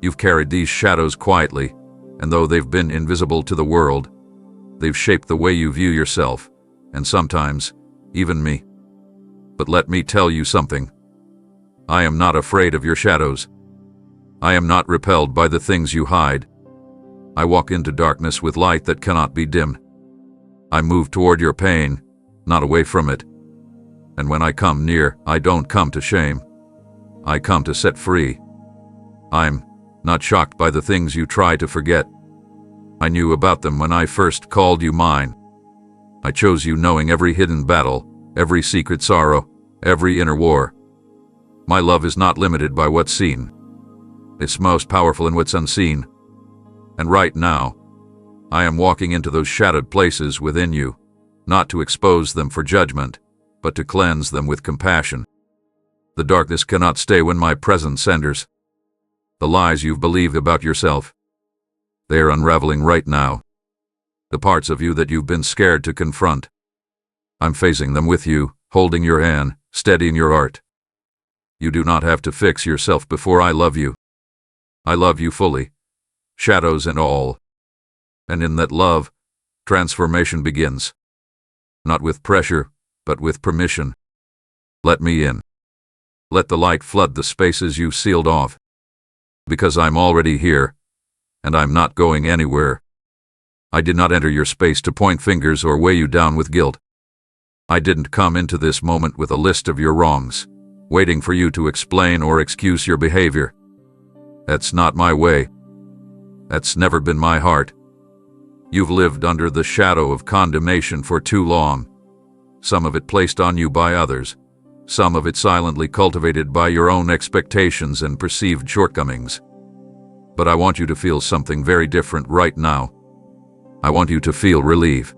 Speaker 1: You've carried these shadows quietly, and though they've been invisible to the world, they've shaped the way you view yourself, and sometimes, even me. But let me tell you something. I am not afraid of your shadows. I am not repelled by the things you hide. I walk into darkness with light that cannot be dimmed. I move toward your pain, not away from it. And when I come near, I don't come to shame. I come to set free. I'm not shocked by the things you try to forget. I knew about them when I first called you mine. I chose you knowing every hidden battle, every secret sorrow, every inner war. My love is not limited by what's seen. It's most powerful in what's unseen. And right now, I am walking into those shadowed places within you, not to expose them for judgment, but to cleanse them with compassion. The darkness cannot stay when my presence enters. The lies you've believed about yourself, they are unraveling right now. The parts of you that you've been scared to confront, I'm facing them with you, holding your hand, steadying your heart. You do not have to fix yourself before I love you. I love you fully, shadows and all. And in that love, transformation begins. Not with pressure, but with permission. Let me in. Let the light flood the spaces you've sealed off. Because I'm already here, and I'm not going anywhere. I did not enter your space to point fingers or weigh you down with guilt. I didn't come into this moment with a list of your wrongs, waiting for you to explain or excuse your behavior. That's not my way. That's never been my heart. You've lived under the shadow of condemnation for too long. Some of it placed on you by others, some of it silently cultivated by your own expectations and perceived shortcomings. But I want you to feel something very different right now. I want you to feel relief.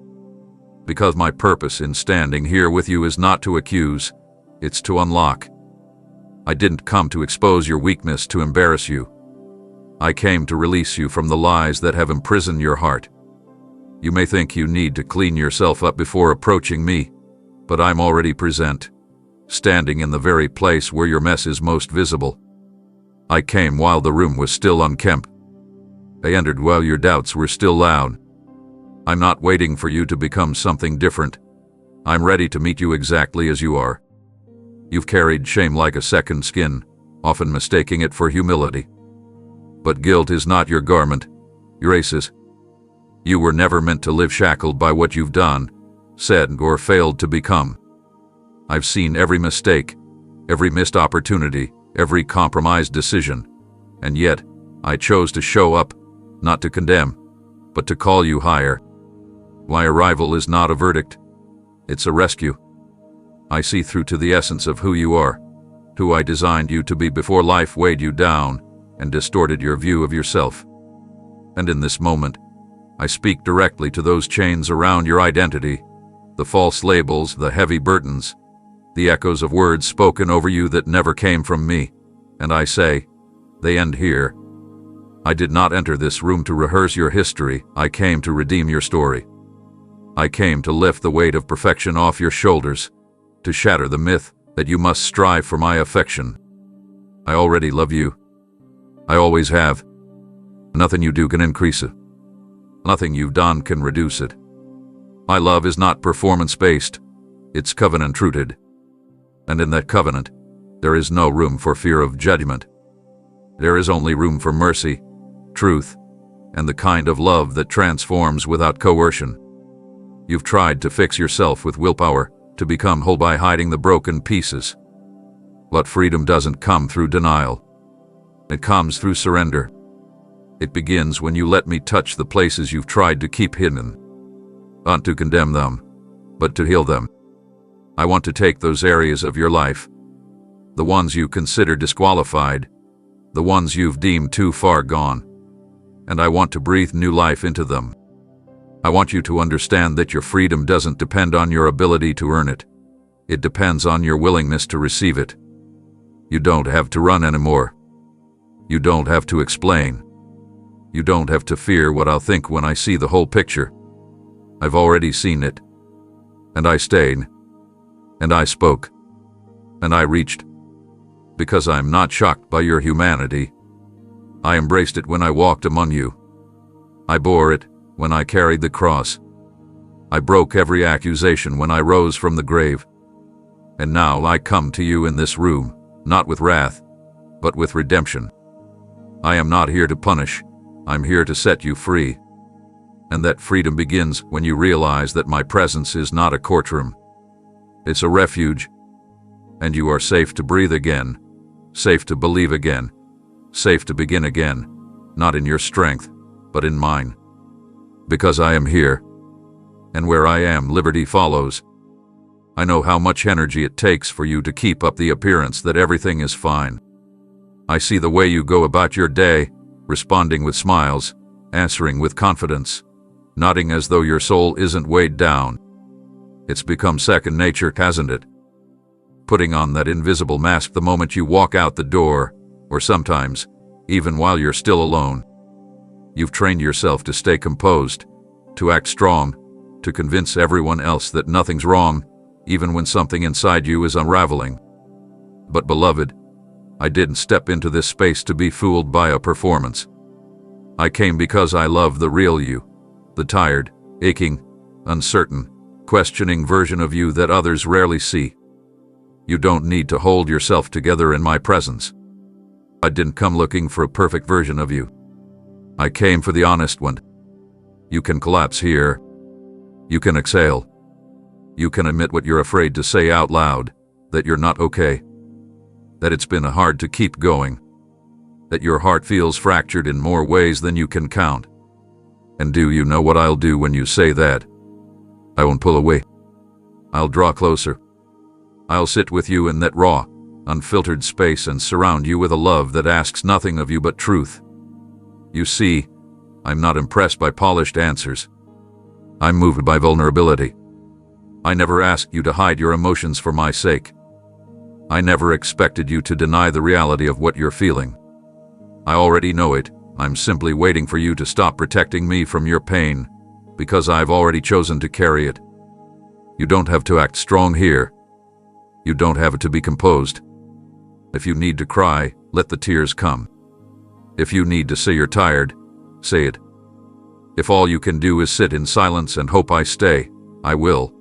Speaker 1: Because my purpose in standing here with you is not to accuse, it's to unlock. I didn't come to expose your weakness to embarrass you. I came to release you from the lies that have imprisoned your heart. You may think you need to clean yourself up before approaching me, But I'm already present, standing in the very place where your mess is most visible. I came while the room was still unkempt. I entered while your doubts were still loud. I'm not waiting for you to become something different. I'm ready to meet you exactly as you are. You've carried shame like a second skin, often mistaking it for humility. But guilt is not your garment, your ace is. You were never meant to live shackled by what you've done, said, or failed to become. I've seen every mistake, every missed opportunity, every compromised decision, and yet I chose to show up, not to condemn, but to call you higher. My arrival is not a verdict, it's a rescue. I see through to the essence of who you are, who I designed you to be before life weighed you down and distorted your view of yourself. And in this moment, I speak directly to those chains around your identity, the false labels, the heavy burdens, the echoes of words spoken over you that never came from me, and I say, they end here. I did not enter this room to rehearse your history, I came to redeem your story. I came to lift the weight of perfection off your shoulders, to shatter the myth that you must strive for my affection. I already love you. I always have. Nothing you do can increase it. Nothing you've done can reduce it. My love is not performance-based, it's covenant-rooted. And in that covenant, there is no room for fear of judgment. There is only room for mercy, truth, and the kind of love that transforms without coercion. You've tried to fix yourself with willpower, to become whole by hiding the broken pieces. But freedom doesn't come through denial. It comes through surrender. It begins when you let me touch the places you've tried to keep hidden. Not to condemn them, but to heal them. I want to take those areas of your life, the ones you consider disqualified, the ones you've deemed too far gone, and I want to breathe new life into them. I want you to understand that your freedom doesn't depend on your ability to earn it. It depends on your willingness to receive it. You don't have to run anymore. You don't have to explain. You don't have to fear what I'll think when I see the whole picture. I've already seen it. And I stayed. And I spoke. And I reached. Because I'm not shocked by your humanity. I embraced it when I walked among you. I bore it when I carried the cross. I broke every accusation when I rose from the grave. And now I come to you in this room, not with wrath, but with redemption. I am not here to punish, I'm here to set you free. And that freedom begins when you realize that my presence is not a courtroom. It's a refuge. And you are safe to breathe again, safe to believe again, safe to begin again, not in your strength, but in mine. Because I am here, and where I am, liberty follows. I know how much energy it takes for you to keep up the appearance that everything is fine. I see the way you go about your day, responding with smiles, answering with confidence, nodding as though your soul isn't weighed down. It's become second nature, hasn't it? Putting on that invisible mask the moment you walk out the door, or sometimes, even while you're still alone. You've trained yourself to stay composed, to act strong, to convince everyone else that nothing's wrong, even when something inside you is unraveling. But beloved, I didn't step into this space to be fooled by a performance. I came because I love the real you, the tired, aching, uncertain, questioning version of you that others rarely see. You don't need to hold yourself together in my presence. I didn't come looking for a perfect version of you. I came for the honest one. You can collapse here. You can exhale. You can admit what you're afraid to say out loud, that you're not okay, that it's been hard to keep going, that your heart feels fractured in more ways than you can count. And do you know what I'll do when you say that? I won't pull away. I'll draw closer. I'll sit with you in that raw, unfiltered space and surround you with a love that asks nothing of you but truth. You see, I'm not impressed by polished answers. I'm moved by vulnerability. I never asked you to hide your emotions for my sake. I never expected you to deny the reality of what you're feeling. I already know it. I'm simply waiting for you to stop protecting me from your pain, because I've already chosen to carry it. You don't have to act strong here. You don't have to be composed. If you need to cry, let the tears come. If you need to say you're tired, say it. If all you can do is sit in silence and hope I stay, I will.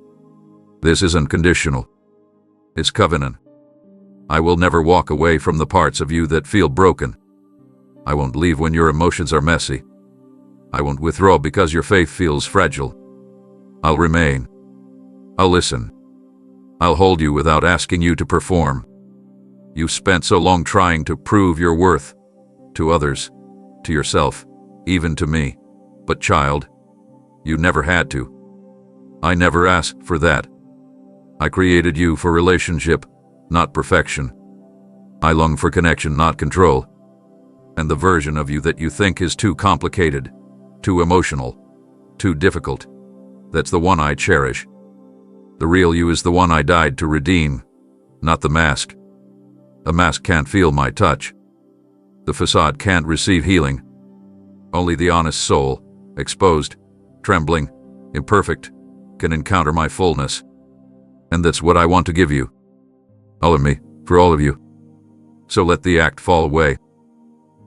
Speaker 1: This isn't conditional. It's covenant. I will never walk away from the parts of you that feel broken. I won't leave when your emotions are messy. I won't withdraw because your faith feels fragile. I'll remain. I'll listen. I'll hold you without asking you to perform. You've spent so long trying to prove your worth to others, to yourself, even to me. But child, you never had to. I never asked for that. I created you for relationship, not perfection. I long for connection, not control. And the version of you that you think is too complicated, too emotional, too difficult, that's the one I cherish. The real you is the one I died to redeem, not the mask. A mask can't feel my touch. The facade can't receive healing. Only the honest soul, exposed, trembling, imperfect, can encounter my fullness. And that's what I want to give you. All of me, for all of you. So let the act fall away.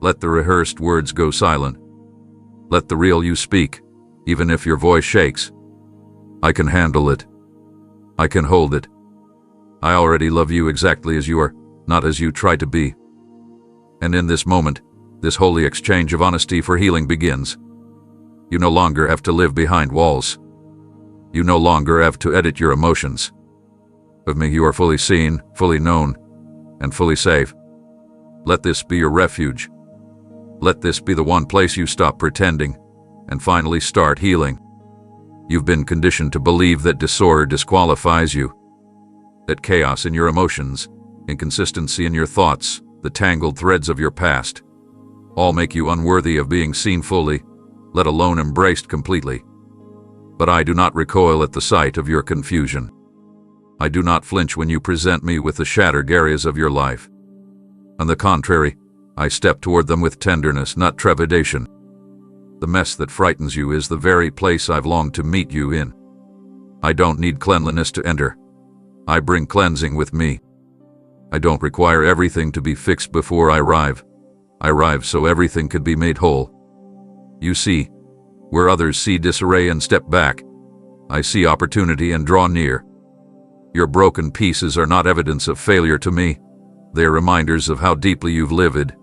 Speaker 1: Let the rehearsed words go silent. Let the real you speak, even if your voice shakes. I can handle it. I can hold it. I already love you exactly as you are, not as you try to be. And in this moment, this holy exchange of honesty for healing begins. You no longer have to live behind walls. You no longer have to edit your emotions. With me, you are fully seen, fully known, and fully safe. Let this be your refuge. Let this be the one place you stop pretending and finally start healing. You've been conditioned to believe that disorder disqualifies you, that chaos in your emotions, inconsistency in your thoughts, the tangled threads of your past, all make you unworthy of being seen fully, let alone embraced completely. But I do not recoil at the sight of your confusion. I do not flinch when you present me with the shattered areas of your life. On the contrary, I step toward them with tenderness, not trepidation. The mess that frightens you is the very place I've longed to meet you in. I don't need cleanliness to enter. I bring cleansing with me. I don't require everything to be fixed before I arrive. I arrive so everything could be made whole. You see, where others see disarray and step back, I see opportunity and draw near. Your broken pieces are not evidence of failure to me. They are reminders of how deeply you've lived,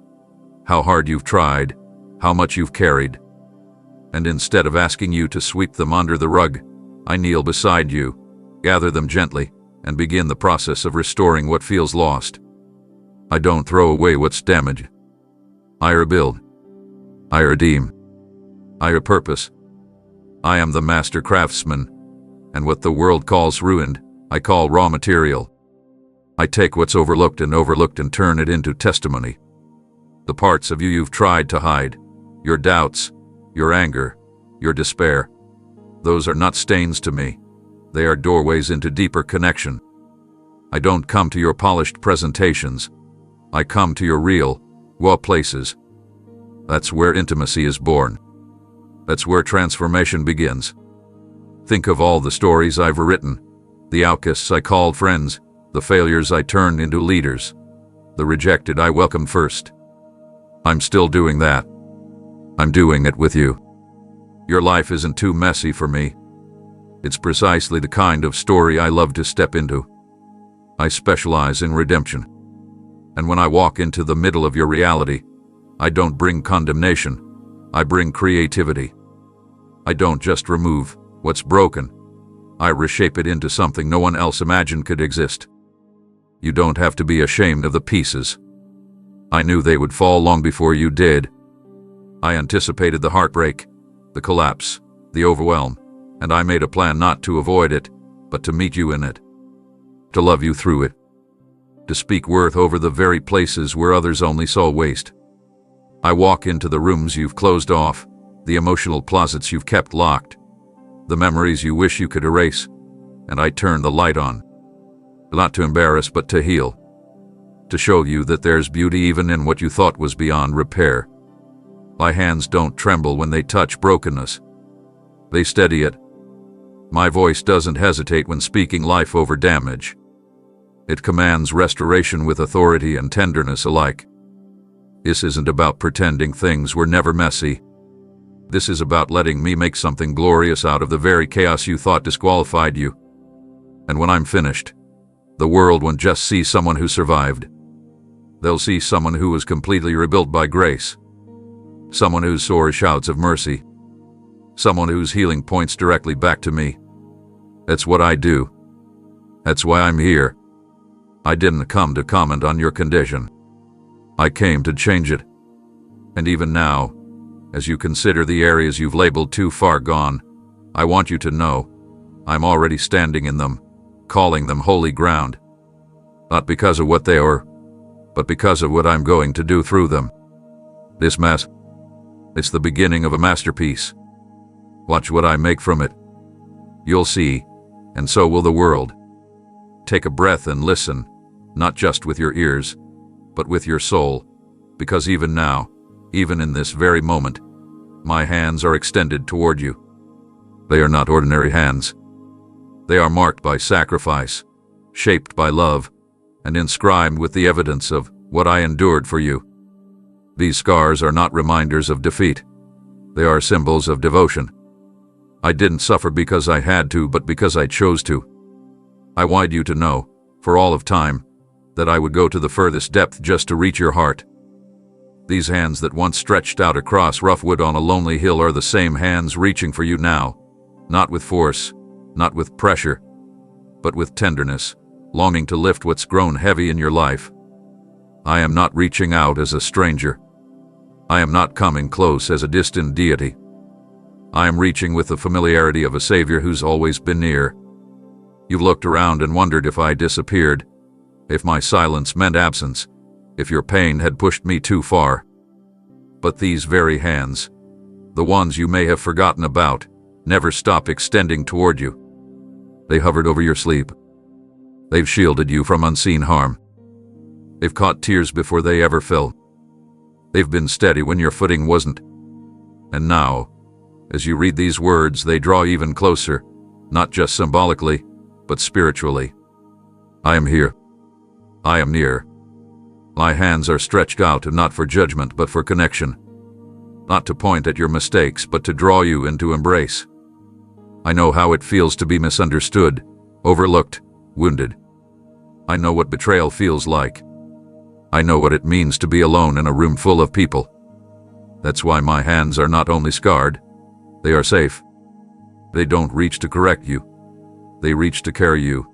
Speaker 1: how hard you've tried, how much you've carried. And instead of asking you to sweep them under the rug, I kneel beside you, gather them gently, and begin the process of restoring what feels lost. I don't throw away what's damaged. I rebuild. I redeem. I repurpose. I am the master craftsman, and what the world calls ruined, I call raw material. I take what's overlooked and turn it into testimony. The parts of you you've tried to hide, your doubts, your anger, your despair, those are not stains to me. They are doorways into deeper connection. I don't come to your polished presentations. I come to your real, raw places. That's where intimacy is born. That's where transformation begins. Think of all the stories I've written, the outcasts I called friends, the failures I turned into leaders, the rejected I welcomed first. I'm still doing that. I'm doing it with you. Your life isn't too messy for me. It's precisely the kind of story I love to step into. I specialize in redemption. And when I walk into the middle of your reality, I don't bring condemnation. I bring creativity. I don't just remove what's broken. I reshape it into something no one else imagined could exist. You don't have to be ashamed of the pieces. I knew they would fall long before you did. I anticipated the heartbreak, the collapse, the overwhelm, and I made a plan not to avoid it, but to meet you in it. To love you through it. To speak worth over the very places where others only saw waste. I walk into the rooms you've closed off, the emotional closets you've kept locked, the memories you wish you could erase, and I turn the light on. Not to embarrass, but to heal. To show you that there's beauty even in what you thought was beyond repair. My hands don't tremble when they touch brokenness. They steady it. My voice doesn't hesitate when speaking life over damage. It commands restoration with authority and tenderness alike. This isn't about pretending things were never messy. This is about letting me make something glorious out of the very chaos you thought disqualified you. And when I'm finished, the world won't just see someone who survived. They'll see someone who was completely rebuilt by grace. Someone whose soar shouts of mercy. Someone whose healing points directly back to me. That's what I do. That's why I'm here. I didn't come to comment on your condition. I came to change it. And even now, as you consider the areas you've labeled too far gone, I want you to know, I'm already standing in them, calling them holy ground. Not because of what they are, but because of what I'm going to do through them. This mess, it's the beginning of a masterpiece. Watch what I make from it. You'll see, and so will the world. Take a breath and listen, not just with your ears, but with your soul, because even now, even in this very moment, my hands are extended toward you. They are not ordinary hands. They are marked by sacrifice, shaped by love, and inscribed with the evidence of what I endured for you. These scars are not reminders of defeat. They are symbols of devotion. I didn't suffer because I had to, but because I chose to. I wanted you to know, for all of time, that I would go to the furthest depth just to reach your heart. These hands that once stretched out across rough wood on a lonely hill are the same hands reaching for you now, not with force, not with pressure, but with tenderness, longing to lift what's grown heavy in your life. I am not reaching out as a stranger. I am not coming close as a distant deity. I am reaching with the familiarity of a Savior who's always been near. You've looked around and wondered if I disappeared, if my silence meant absence, if your pain had pushed me too far. But these very hands, the ones you may have forgotten about, never stop extending toward you. They hovered over your sleep. They've shielded you from unseen harm. They've caught tears before they ever fell. They've been steady when your footing wasn't. And now, as you read these words, they draw even closer, not just symbolically, but spiritually. I am here. I am near. My hands are stretched out, not for judgment, but for connection. Not to point at your mistakes, but to draw you into embrace. I know how it feels to be misunderstood, overlooked, wounded. I know what betrayal feels like. I know what it means to be alone in a room full of people. That's why my hands are not only scarred, they are safe. They don't reach to correct you. They reach to carry you.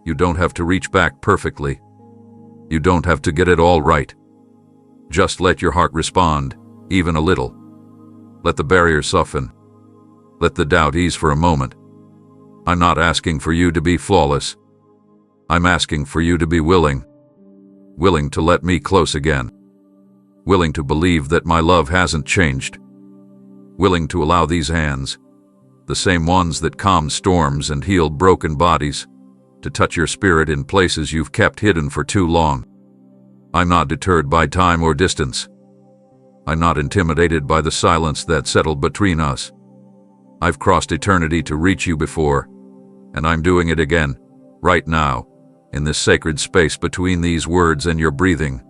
Speaker 1: You don't have to reach back perfectly. You don't have to get it all right. Just let your heart respond, even a little. Let the barrier soften. Let the doubt ease for a moment. I'm not asking for you to be flawless. I'm asking for you to be willing. Willing to let me close again. Willing to believe that my love hasn't changed. Willing to allow these hands, the same ones that calm storms and heal broken bodies, to touch your spirit in places you've kept hidden for too long. I'm not deterred by time or distance. I'm not intimidated by the silence that settled between us. I've crossed eternity to reach you before, and I'm doing it again, right now, in this sacred space between these words and your breathing.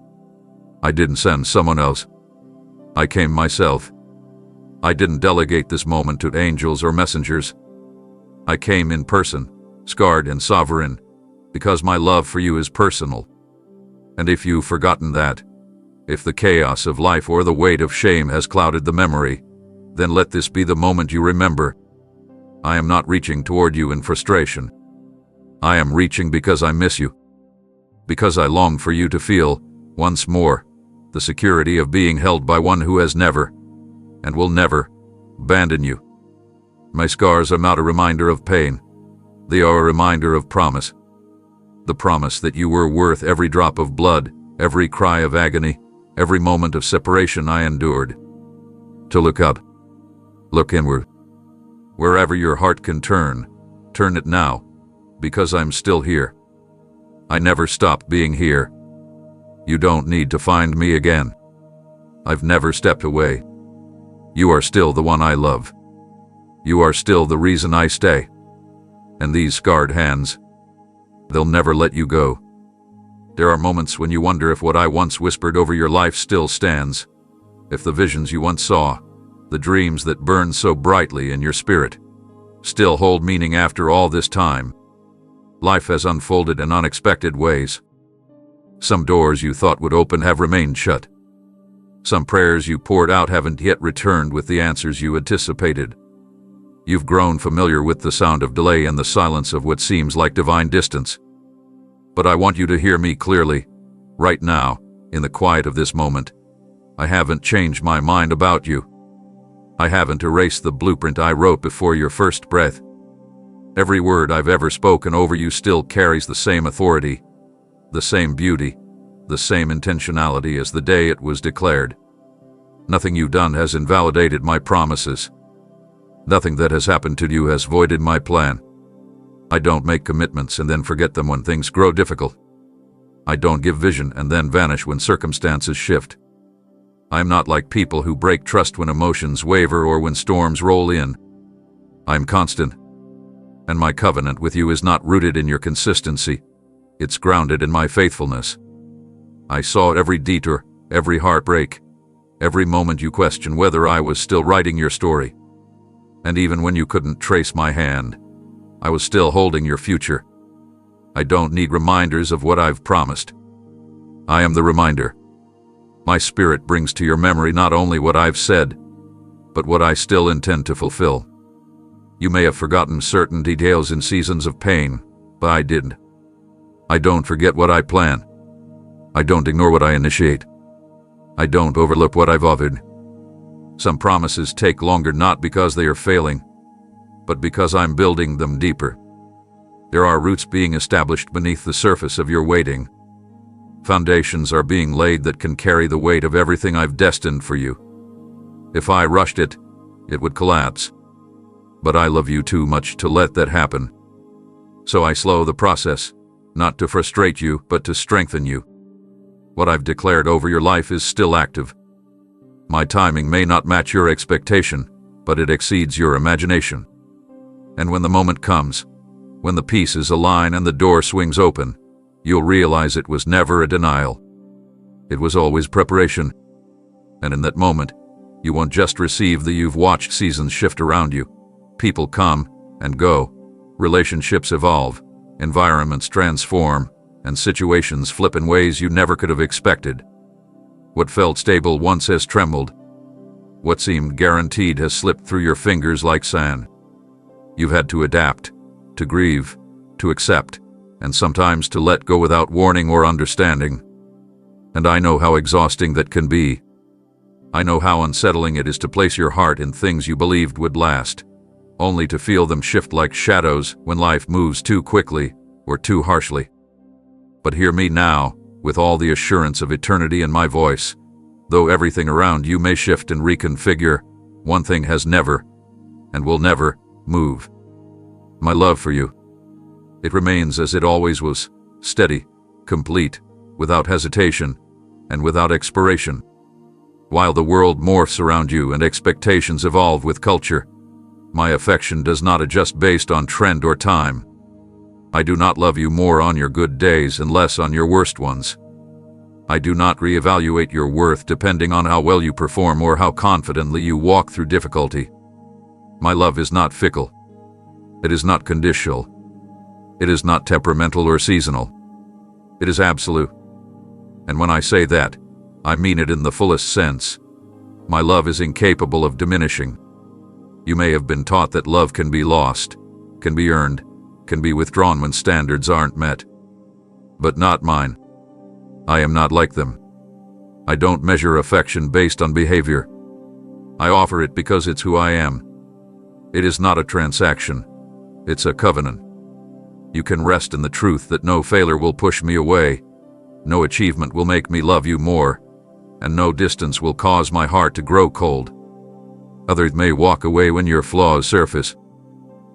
Speaker 1: I didn't send someone else. I came myself. I didn't delegate this moment to angels or messengers. I came in person, scarred and sovereign, because my love for you is personal. And if you've forgotten that, if the chaos of life or the weight of shame has clouded the memory, then let this be the moment you remember. I am not reaching toward you in frustration. I am reaching because I miss you. Because I long for you to feel, once more, the security of being held by one who has never, and will never, abandon you. My scars are not a reminder of pain. They are a reminder of promise. The promise that you were worth every drop of blood, every cry of agony, every moment of separation I endured. To look up. Look inward. Wherever your heart can turn it now, because I'm still here. I never stopped being here. You don't need to find me again. I've never stepped away. You are still the one I love. You are still the reason I stay. And these scarred hands, they'll never let you go. There are moments when you wonder if what I once whispered over your life still stands, if the visions you once saw, the dreams that burned so brightly in your spirit, still hold meaning after all this time. Life has unfolded in unexpected ways. Some doors you thought would open have remained shut. Some prayers you poured out haven't yet returned with the answers you anticipated. You've grown familiar with the sound of delay and the silence of what seems like divine distance. But I want you to hear me clearly, right now, in the quiet of this moment. I haven't changed my mind about you. I haven't erased the blueprint I wrote before your first breath. Every word I've ever spoken over you still carries the same authority, the same beauty, the same intentionality as the day it was declared. Nothing you've done has invalidated my promises. Nothing that has happened to you has voided my plan. I don't make commitments and then forget them when things grow difficult. I don't give vision and then vanish when circumstances shift. I'm not like people who break trust when emotions waver or when storms roll in. I'm constant. And my covenant with you is not rooted in your consistency. It's grounded in my faithfulness. I saw every detour, every heartbreak, every moment you questioned whether I was still writing your story. And even when you couldn't trace my hand, I was still holding your future. I don't need reminders of what I've promised. I am the reminder. My spirit brings to your memory not only what I've said, but what I still intend to fulfill. You may have forgotten certain details in seasons of pain, but I didn't. I don't forget what I plan. I don't ignore what I initiate. I don't overlook what I've offered. Some promises take longer not because they are failing, but because I'm building them deeper. There are roots being established beneath the surface of your waiting. Foundations are being laid that can carry the weight of everything I've destined for you. If I rushed it, it would collapse. But I love you too much to let that happen. So I slow the process, not to frustrate you, but to strengthen you. What I've declared over your life is still active. My timing may not match your expectation, but it exceeds your imagination. And when the moment comes, when the pieces align and the door swings open, you'll realize it was never a denial. It was always preparation. And in that moment, you won't just receive the you've watched seasons shift around you. People come and go, relationships evolve, environments transform, and situations flip in ways you never could have expected. What felt stable once has trembled. What seemed guaranteed has slipped through your fingers like sand. You've had to adapt, to grieve, to accept, and sometimes to let go without warning or understanding. And I know how exhausting that can be. I know how unsettling it is to place your heart in things you believed would last, only to feel them shift like shadows when life moves too quickly or too harshly. But hear me now, with all the assurance of eternity in my voice. Though everything around you may shift and reconfigure, one thing has never, and will never, move. My love for you. It remains as it always was, steady, complete, without hesitation, and without expiration. While the world morphs around you and expectations evolve with culture, my affection does not adjust based on trend or time. I do not love you more on your good days and less on your worst ones. I do not reevaluate your worth depending on how well you perform or how confidently you walk through difficulty. My love is not fickle. It is not conditional. It is not temperamental or seasonal. It is absolute. And when I say that, I mean it in the fullest sense. My love is incapable of diminishing. You may have been taught that love can be lost, can be earned, can be withdrawn when standards aren't met. But not mine. I am not like them. I don't measure affection based on behavior. I offer it because it's who I am. It is not a transaction. It's a covenant. You can rest in the truth that no failure will push me away, no achievement will make me love you more, and no distance will cause my heart to grow cold. Others may walk away when your flaws surface.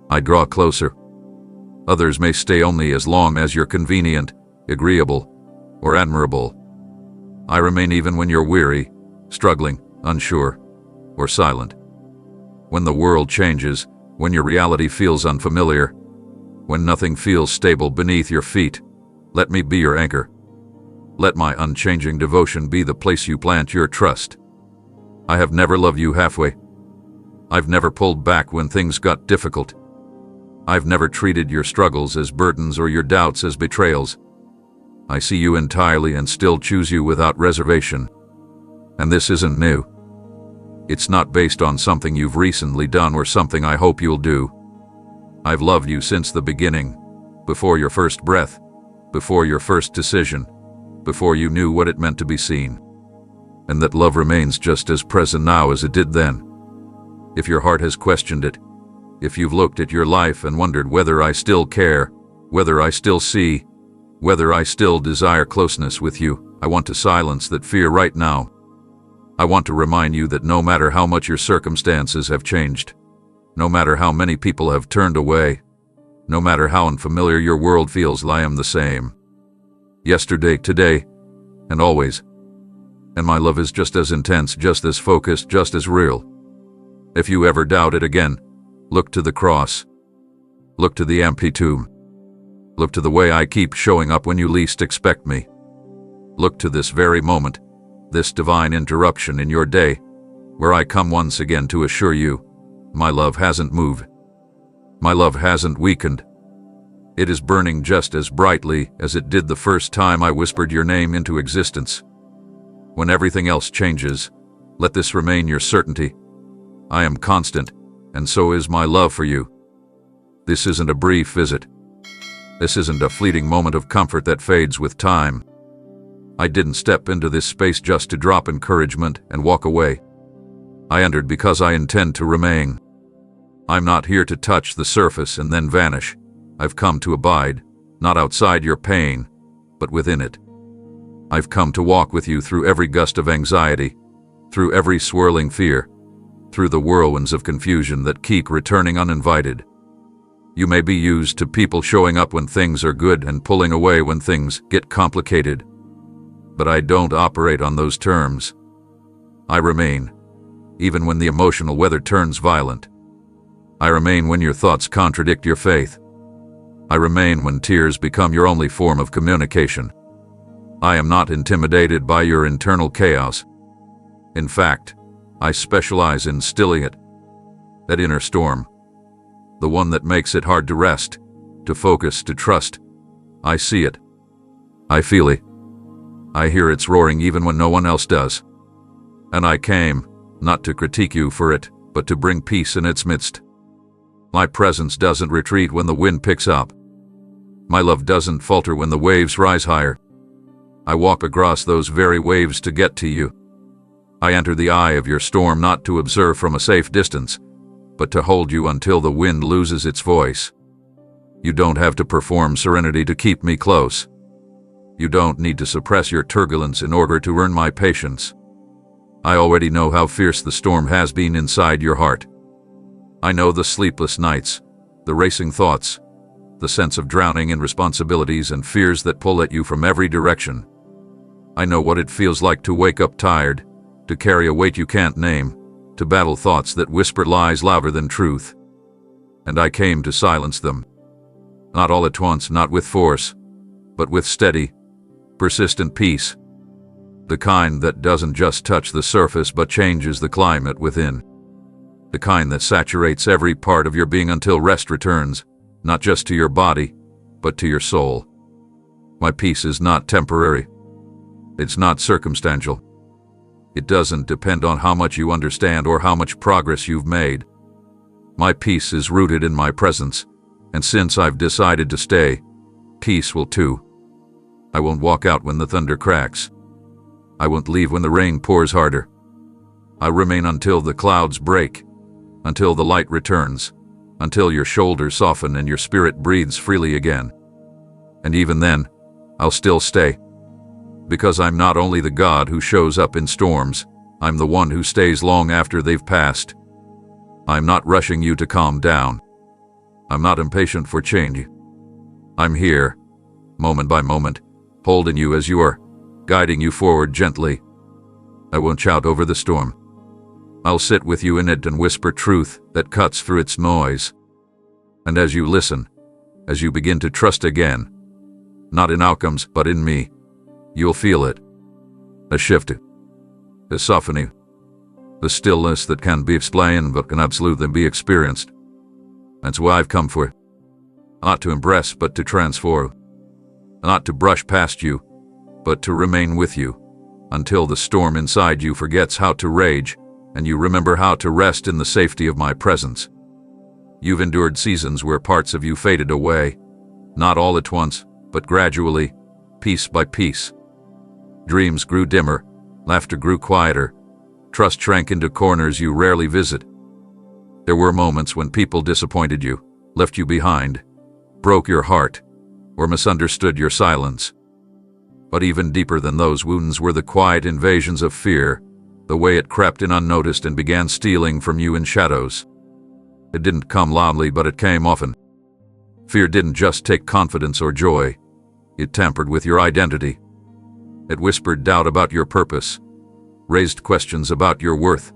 Speaker 1: I draw closer. Others may stay only as long as you're convenient, agreeable, or admirable. I remain even when you're weary, struggling, unsure, or silent. When the world changes, when your reality feels unfamiliar, When nothing feels stable beneath your feet, let me be your anchor. Let my unchanging devotion be the place you plant your trust. I have never loved you halfway. I've never pulled back when things got difficult. I've never treated your struggles as burdens or your doubts as betrayals. I see you entirely and still choose you without reservation. And this isn't new. It's not based on something you've recently done or something I hope you'll do. I've loved you since the beginning, before your first breath, before your first decision, before you knew what it meant to be seen. And that love remains just as present now as it did then. If your heart has questioned it, if you've looked at your life and wondered whether I still care, whether I still see, whether I still desire closeness with you, I want to silence that fear right now. I want to remind you that no matter how much your circumstances have changed, no matter how many people have turned away, no matter how unfamiliar your world feels, I am the same. Yesterday, today, and always. And my love is just as intense, just as focused, just as real. If you ever doubt it again, look to the cross. Look to the empty tomb. Look to the way I keep showing up when you least expect me. Look to this very moment, this divine interruption in your day, where I come once again to assure you, my love hasn't moved. My love hasn't weakened. It is burning just as brightly as it did the first time I whispered your name into existence. When everything else changes, let this remain your certainty. I am constant, and so is my love for you. This isn't a brief visit. This isn't a fleeting moment of comfort that fades with time. I didn't step into this space just to drop encouragement and walk away. I entered because I intend to remain. I'm not here to touch the surface and then vanish. I've come to abide, not outside your pain, but within it. I've come to walk with you through every gust of anxiety, through every swirling fear, through the whirlwinds of confusion that keep returning uninvited. You may be used to people showing up when things are good and pulling away when things get complicated. But I don't operate on those terms. I remain, even when the emotional weather turns violent. I remain when your thoughts contradict your faith. I remain when tears become your only form of communication. I am not intimidated by your internal chaos. In fact, I specialize in stilling it. That inner storm. The one that makes it hard to rest, to focus, to trust. I see it. I feel it. I hear its roaring even when no one else does. And I came, not to critique you for it, but to bring peace in its midst. My presence doesn't retreat when the wind picks up. My love doesn't falter when the waves rise higher. I walk across those very waves to get to you. I enter the eye of your storm not to observe from a safe distance, but to hold you until the wind loses its voice. You don't have to perform serenity to keep me close. You don't need to suppress your turbulence in order to earn my patience. I already know how fierce the storm has been inside your heart. I know the sleepless nights, the racing thoughts, the sense of drowning in responsibilities and fears that pull at you from every direction. I know what it feels like to wake up tired, to carry a weight you can't name, to battle thoughts that whisper lies louder than truth. And I came to silence them. Not all at once, not with force, but with steady, persistent peace. The kind that doesn't just touch the surface but changes the climate within. The kind that saturates every part of your being until rest returns, not just to your body, but to your soul. My peace is not temporary. It's not circumstantial. It doesn't depend on how much you understand or how much progress you've made. My peace is rooted in my presence, and since I've decided to stay, peace will too. I won't walk out when the thunder cracks. I won't leave when the rain pours harder. I'll remain until the clouds break, until the light returns, until your shoulders soften and your spirit breathes freely again. And even then, I'll still stay. Because I'm not only the God who shows up in storms, I'm the one who stays long after they've passed. I'm not rushing you to calm down. I'm not impatient for change. I'm here, moment by moment, holding you as you are, guiding you forward gently. I won't shout over the storm. I'll sit with you in it and whisper truth that cuts through its noise. And as you listen, As you begin to trust again, not in outcomes, but in me, you'll feel it. A shift, a softening, a stillness that can be explained but can absolutely be experienced. That's why I've come for. Not to impress, but to transform. Not to brush past you, but to remain with you, until the storm inside you forgets how to rage, and you remember how to rest in the safety of my presence. You've endured seasons where parts of you faded away, not all at once, but gradually, piece by piece. Dreams grew dimmer, laughter grew quieter, trust shrank into corners you rarely visit. There were moments when people disappointed you, left you behind, broke your heart, or misunderstood your silence. But even deeper than those wounds were the quiet invasions of fear, the way it crept in unnoticed and began stealing from you in shadows. It didn't come loudly, but it came often. Fear didn't just take confidence or joy. It tampered with your identity. It whispered doubt about your purpose, raised questions about your worth,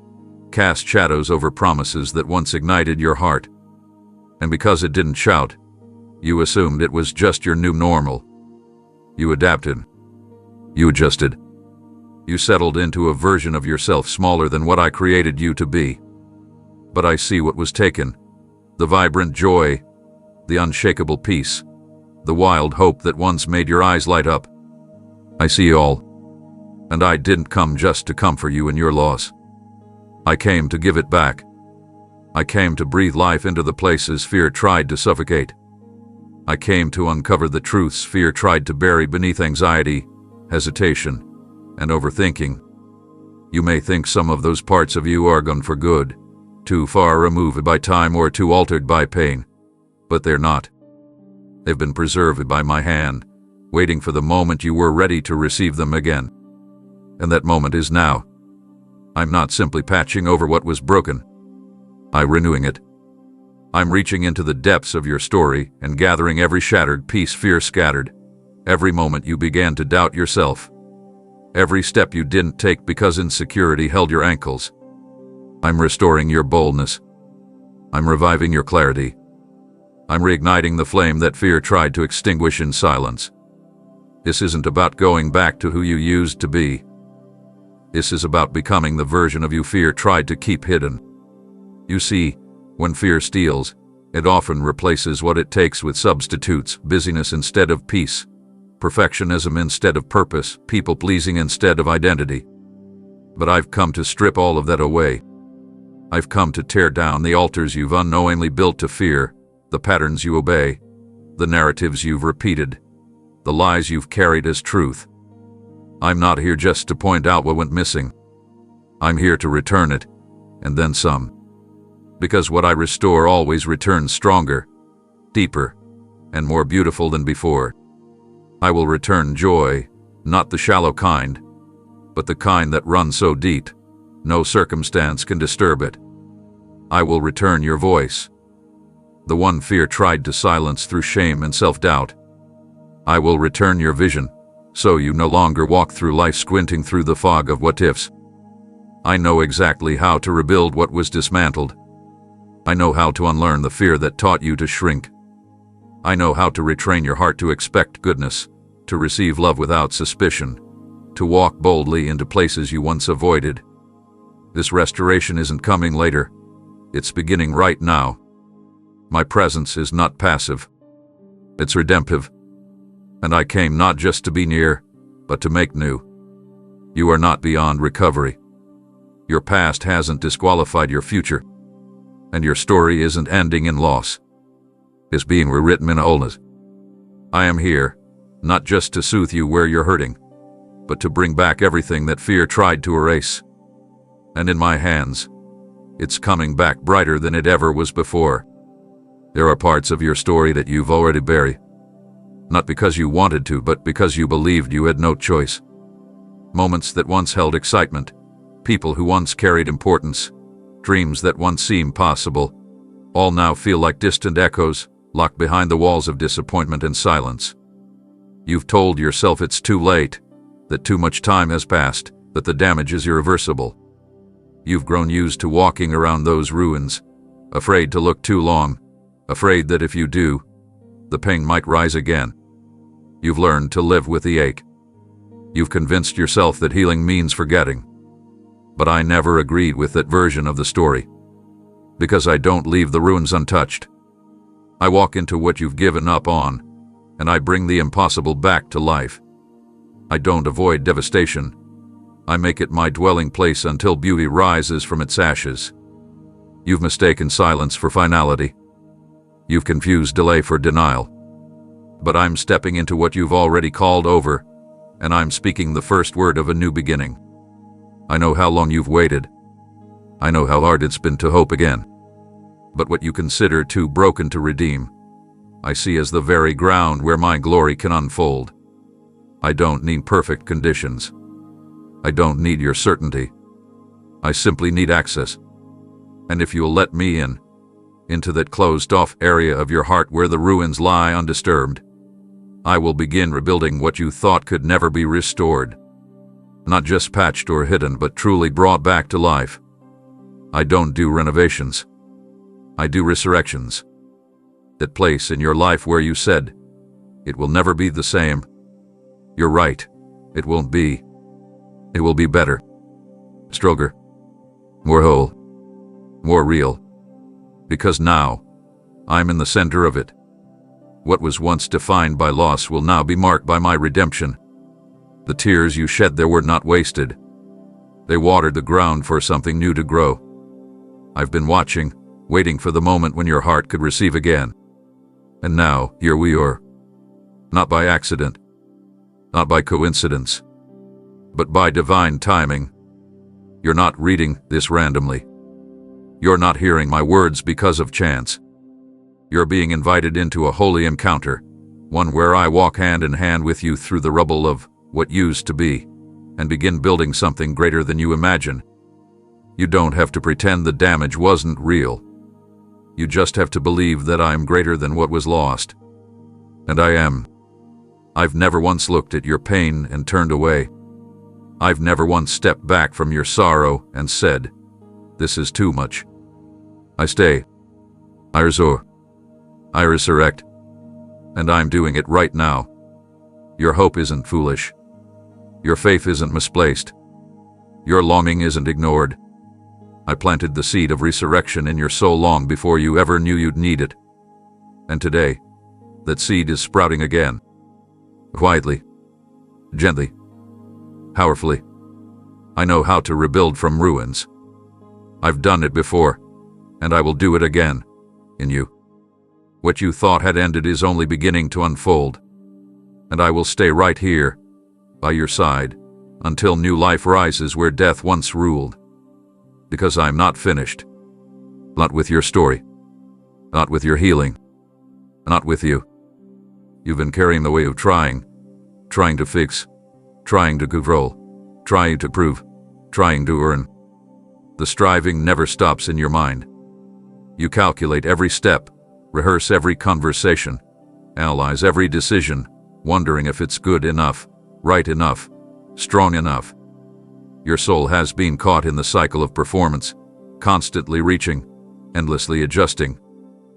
Speaker 1: cast shadows over promises that once ignited your heart. And because it didn't shout, you assumed it was just your new normal. You adapted. You adjusted. You settled into a version of yourself smaller than what I created you to be. But I see what was taken. The vibrant joy, the unshakable peace, the wild hope that once made your eyes light up. I see all. And I didn't come just to comfort you in your loss. I came to give it back. I came to breathe life into the places fear tried to suffocate. I came to uncover the truths fear tried to bury beneath anxiety, hesitation, and overthinking. You may think some of those parts of you are gone for good, too far removed by time or too altered by pain. But they're not. They've been preserved by my hand, waiting for the moment you were ready to receive them again. And that moment is now. I'm not simply patching over what was broken. I'm renewing it. I'm reaching into the depths of your story and gathering every shattered piece fear scattered, every moment you began to doubt yourself, every step you didn't take because insecurity held your ankles. I'm restoring your boldness. I'm reviving your clarity. I'm reigniting the flame that fear tried to extinguish in silence. This isn't about going back to who you used to be. This is about becoming the version of you fear tried to keep hidden. You see, when fear steals, it often replaces what it takes with substitutes: busyness instead of peace, perfectionism instead of purpose, people-pleasing instead of identity. But I've come to strip all of that away. I've come to tear down the altars you've unknowingly built to fear, the patterns you obey, the narratives you've repeated, the lies you've carried as truth. I'm not here just to point out what went missing. I'm here to return it, and then some. Because what I restore always returns stronger, deeper, and more beautiful than before. I will return joy, not the shallow kind, but the kind that runs so deep, no circumstance can disturb it. I will return your voice, the one fear tried to silence through shame and self-doubt. I will return your vision, so you no longer walk through life squinting through the fog of what-ifs. I know exactly how to rebuild what was dismantled. I know how to unlearn the fear that taught you to shrink. I know how to retrain your heart to expect goodness, to receive love without suspicion, to walk boldly into places you once avoided. This restoration isn't coming later. It's beginning right now. My presence is not passive. It's redemptive. And I came not just to be near, but to make new. You are not beyond recovery. Your past hasn't disqualified your future. And your story isn't ending in loss. It's being rewritten in wholeness. I am here, not just to soothe you where you're hurting, but to bring back everything that fear tried to erase. And in my hands, it's coming back brighter than it ever was before. There are parts of your story that you've already buried. Not because you wanted to, but because you believed you had no choice. Moments that once held excitement, people who once carried importance, dreams that once seemed possible, all now feel like distant echoes, locked behind the walls of disappointment and silence. You've told yourself it's too late, that too much time has passed, that the damage is irreversible. You've grown used to walking around those ruins, afraid to look too long, afraid that if you do, The pain might rise again. You've learned to live with the ache. You've convinced yourself that healing means forgetting. But I never agreed with that version of the story. Because I don't leave the ruins untouched. I walk into what you've given up on, and I bring the impossible back to life. I don't avoid devastation. I make it my dwelling place until beauty rises from its ashes. You've mistaken silence for finality. You've confused delay for denial. But I'm stepping into what you've already called over, and I'm speaking the first word of a new beginning. I know how long you've waited. I know how hard it's been to hope again. But what you consider too broken to redeem, I see as the very ground where my glory can unfold. I don't need perfect conditions. I don't need your certainty. I simply need access. And if you'll let me in, into that closed-off area of your heart where the ruins lie undisturbed, I will begin rebuilding what you thought could never be restored. Not just patched or hidden, but truly brought back to life. I don't do renovations. I do resurrections. That place in your life where you said, it will never be the same. You're right. It won't be. It will be better. Stronger. More whole. More real. Because now, I'm in the center of it. What was once defined by loss will now be marked by my redemption. The tears you shed there were not wasted. They watered the ground for something new to grow. I've been watching, waiting for the moment when your heart could receive again. And now, here we are. Not by accident. Not by coincidence. But by divine timing. You're not reading this randomly. You're not hearing my words because of chance. You're being invited into a holy encounter, one where I walk hand in hand with you through the rubble of what used to be, and begin building something greater than you imagine. You don't have to pretend the damage wasn't real. You just have to believe that I'm greater than what was lost. And I am. I've never once looked at your pain and turned away. I've never once stepped back from your sorrow and said, this is too much. I stay. I restore. I resurrect. And I'm doing it right now. Your hope isn't foolish. Your faith isn't misplaced. Your longing isn't ignored. I planted the seed of resurrection in your soul long before you ever knew you'd need it. And today, that seed is sprouting again. Quietly. Gently. Powerfully. I know how to rebuild from ruins. I've done it before, and I will do it again, in you. What you thought had ended is only beginning to unfold. And I will stay right here, by your side, until new life rises where death once ruled. Because I'm not finished. Not with your story. Not with your healing. Not with you. You've been carrying the weight of trying to fix, trying to control, trying to prove, trying to earn. The striving never stops in your mind. You calculate every step, rehearse every conversation, analyze every decision, wondering if it's good enough, right enough, strong enough. Your soul has been caught in the cycle of performance, constantly reaching, endlessly adjusting,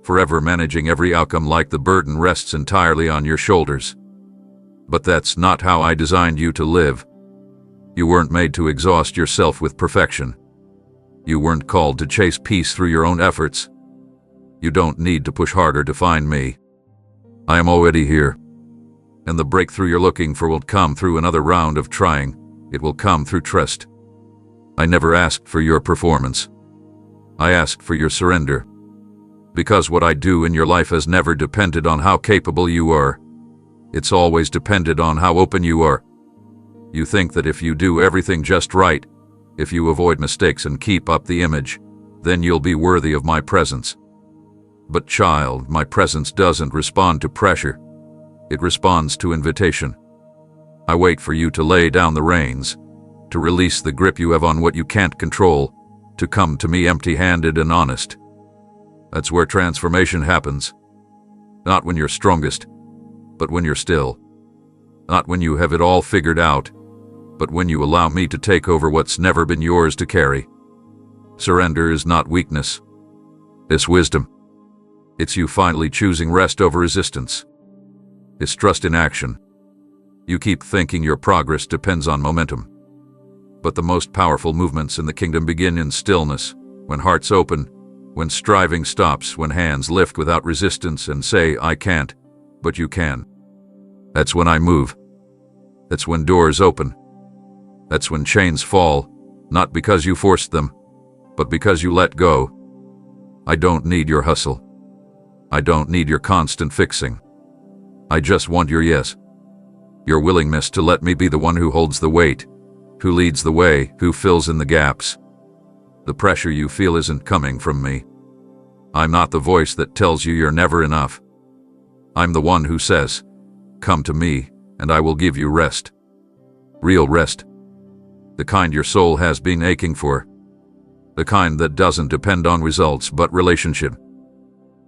Speaker 1: forever managing every outcome like the burden rests entirely on your shoulders. But that's not how I designed you to live. You weren't made to exhaust yourself with perfection. You weren't called to chase peace through your own efforts. You don't need to push harder to find me. I am already here. And the breakthrough you're looking for will come through another round of trying. It will come through trust. I never asked for your performance. I asked for your surrender. Because what I do in your life has never depended on how capable you are. It's always depended on how open you are. You think that if you do everything just right, if you avoid mistakes and keep up the image, then you'll be worthy of my presence. But child, my presence doesn't respond to pressure. It responds to invitation. I wait for you to lay down the reins, to release the grip you have on what you can't control, to come to me empty-handed and honest. That's where transformation happens. Not when you're strongest, but when you're still. Not when you have it all figured out, but when you allow me to take over what's never been yours to carry. Surrender is not weakness. It's wisdom. It's you finally choosing rest over resistance. It's trust in action. You keep thinking your progress depends on momentum. But the most powerful movements in the kingdom begin in stillness, when hearts open, when striving stops, when hands lift without resistance and say, I can't, but you can. That's when I move. That's when doors open. That's when chains fall, not because you forced them, but because you let go. I don't need your hustle. I don't need your constant fixing. I just want your yes. Your willingness to let me be the one who holds the weight, who leads the way, who fills in the gaps. The pressure you feel isn't coming from me. I'm not the voice that tells you you're never enough. I'm the one who says, come to me, and I will give you rest. Real rest. The kind your soul has been aching for. The kind that doesn't depend on results but relationship.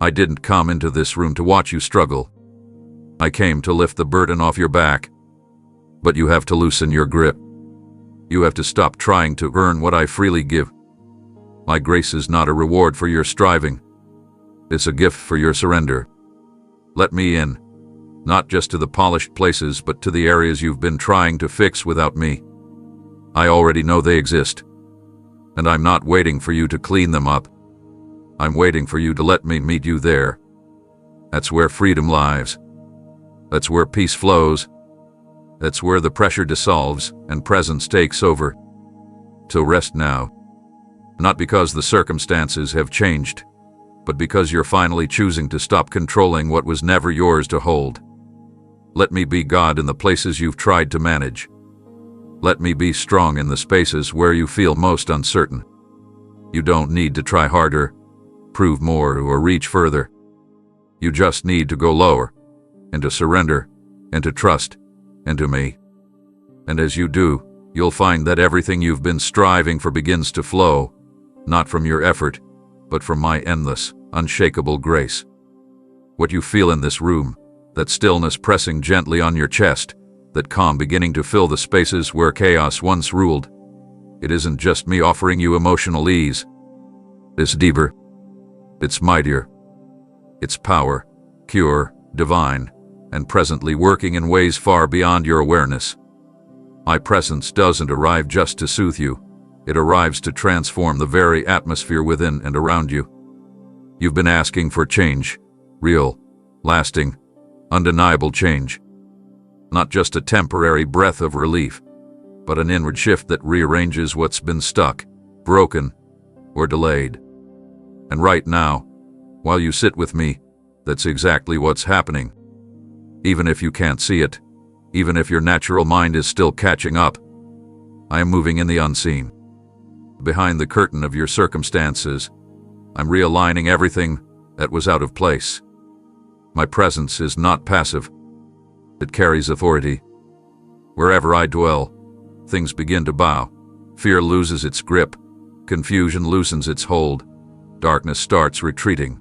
Speaker 1: I didn't come into this room to watch you struggle. I came to lift the burden off your back. But you have to loosen your grip. You have to stop trying to earn what I freely give. My grace is not a reward for your striving. It's a gift for your surrender. Let me in, not just to the polished places, but to the areas you've been trying to fix without me. I already know they exist. And I'm not waiting for you to clean them up. I'm waiting for you to let me meet you there. That's where freedom lies. That's where peace flows. That's where the pressure dissolves and presence takes over. So rest now. Not because the circumstances have changed, but because you're finally choosing to stop controlling what was never yours to hold. Let me be God in the places you've tried to manage. Let me be strong in the spaces where you feel most uncertain. You don't need to try harder, prove more, or reach further. You just need to go lower, and to surrender, and to trust, and to me. And as you do, you'll find that everything you've been striving for begins to flow, not from your effort, but from my endless, unshakable grace. What you feel in this room, that stillness pressing gently on your chest, that calm beginning to fill the spaces where chaos once ruled, it isn't just me offering you emotional ease. It's deeper. It's mightier. It's power, pure, divine, and presently working in ways far beyond your awareness. My presence doesn't arrive just to soothe you. It arrives to transform the very atmosphere within and around you. You've been asking for change, real, lasting, undeniable change. Not just a temporary breath of relief, but an inward shift that rearranges what's been stuck, broken, or delayed. And right now, while you sit with me, that's exactly what's happening. Even if you can't see it, even if your natural mind is still catching up, I am moving in the unseen. Behind the curtain of your circumstances, I'm realigning everything that was out of place. My presence is not passive. It carries authority. Wherever I dwell, things begin to bow. Fear loses its grip. Confusion loosens its hold. Darkness starts retreating.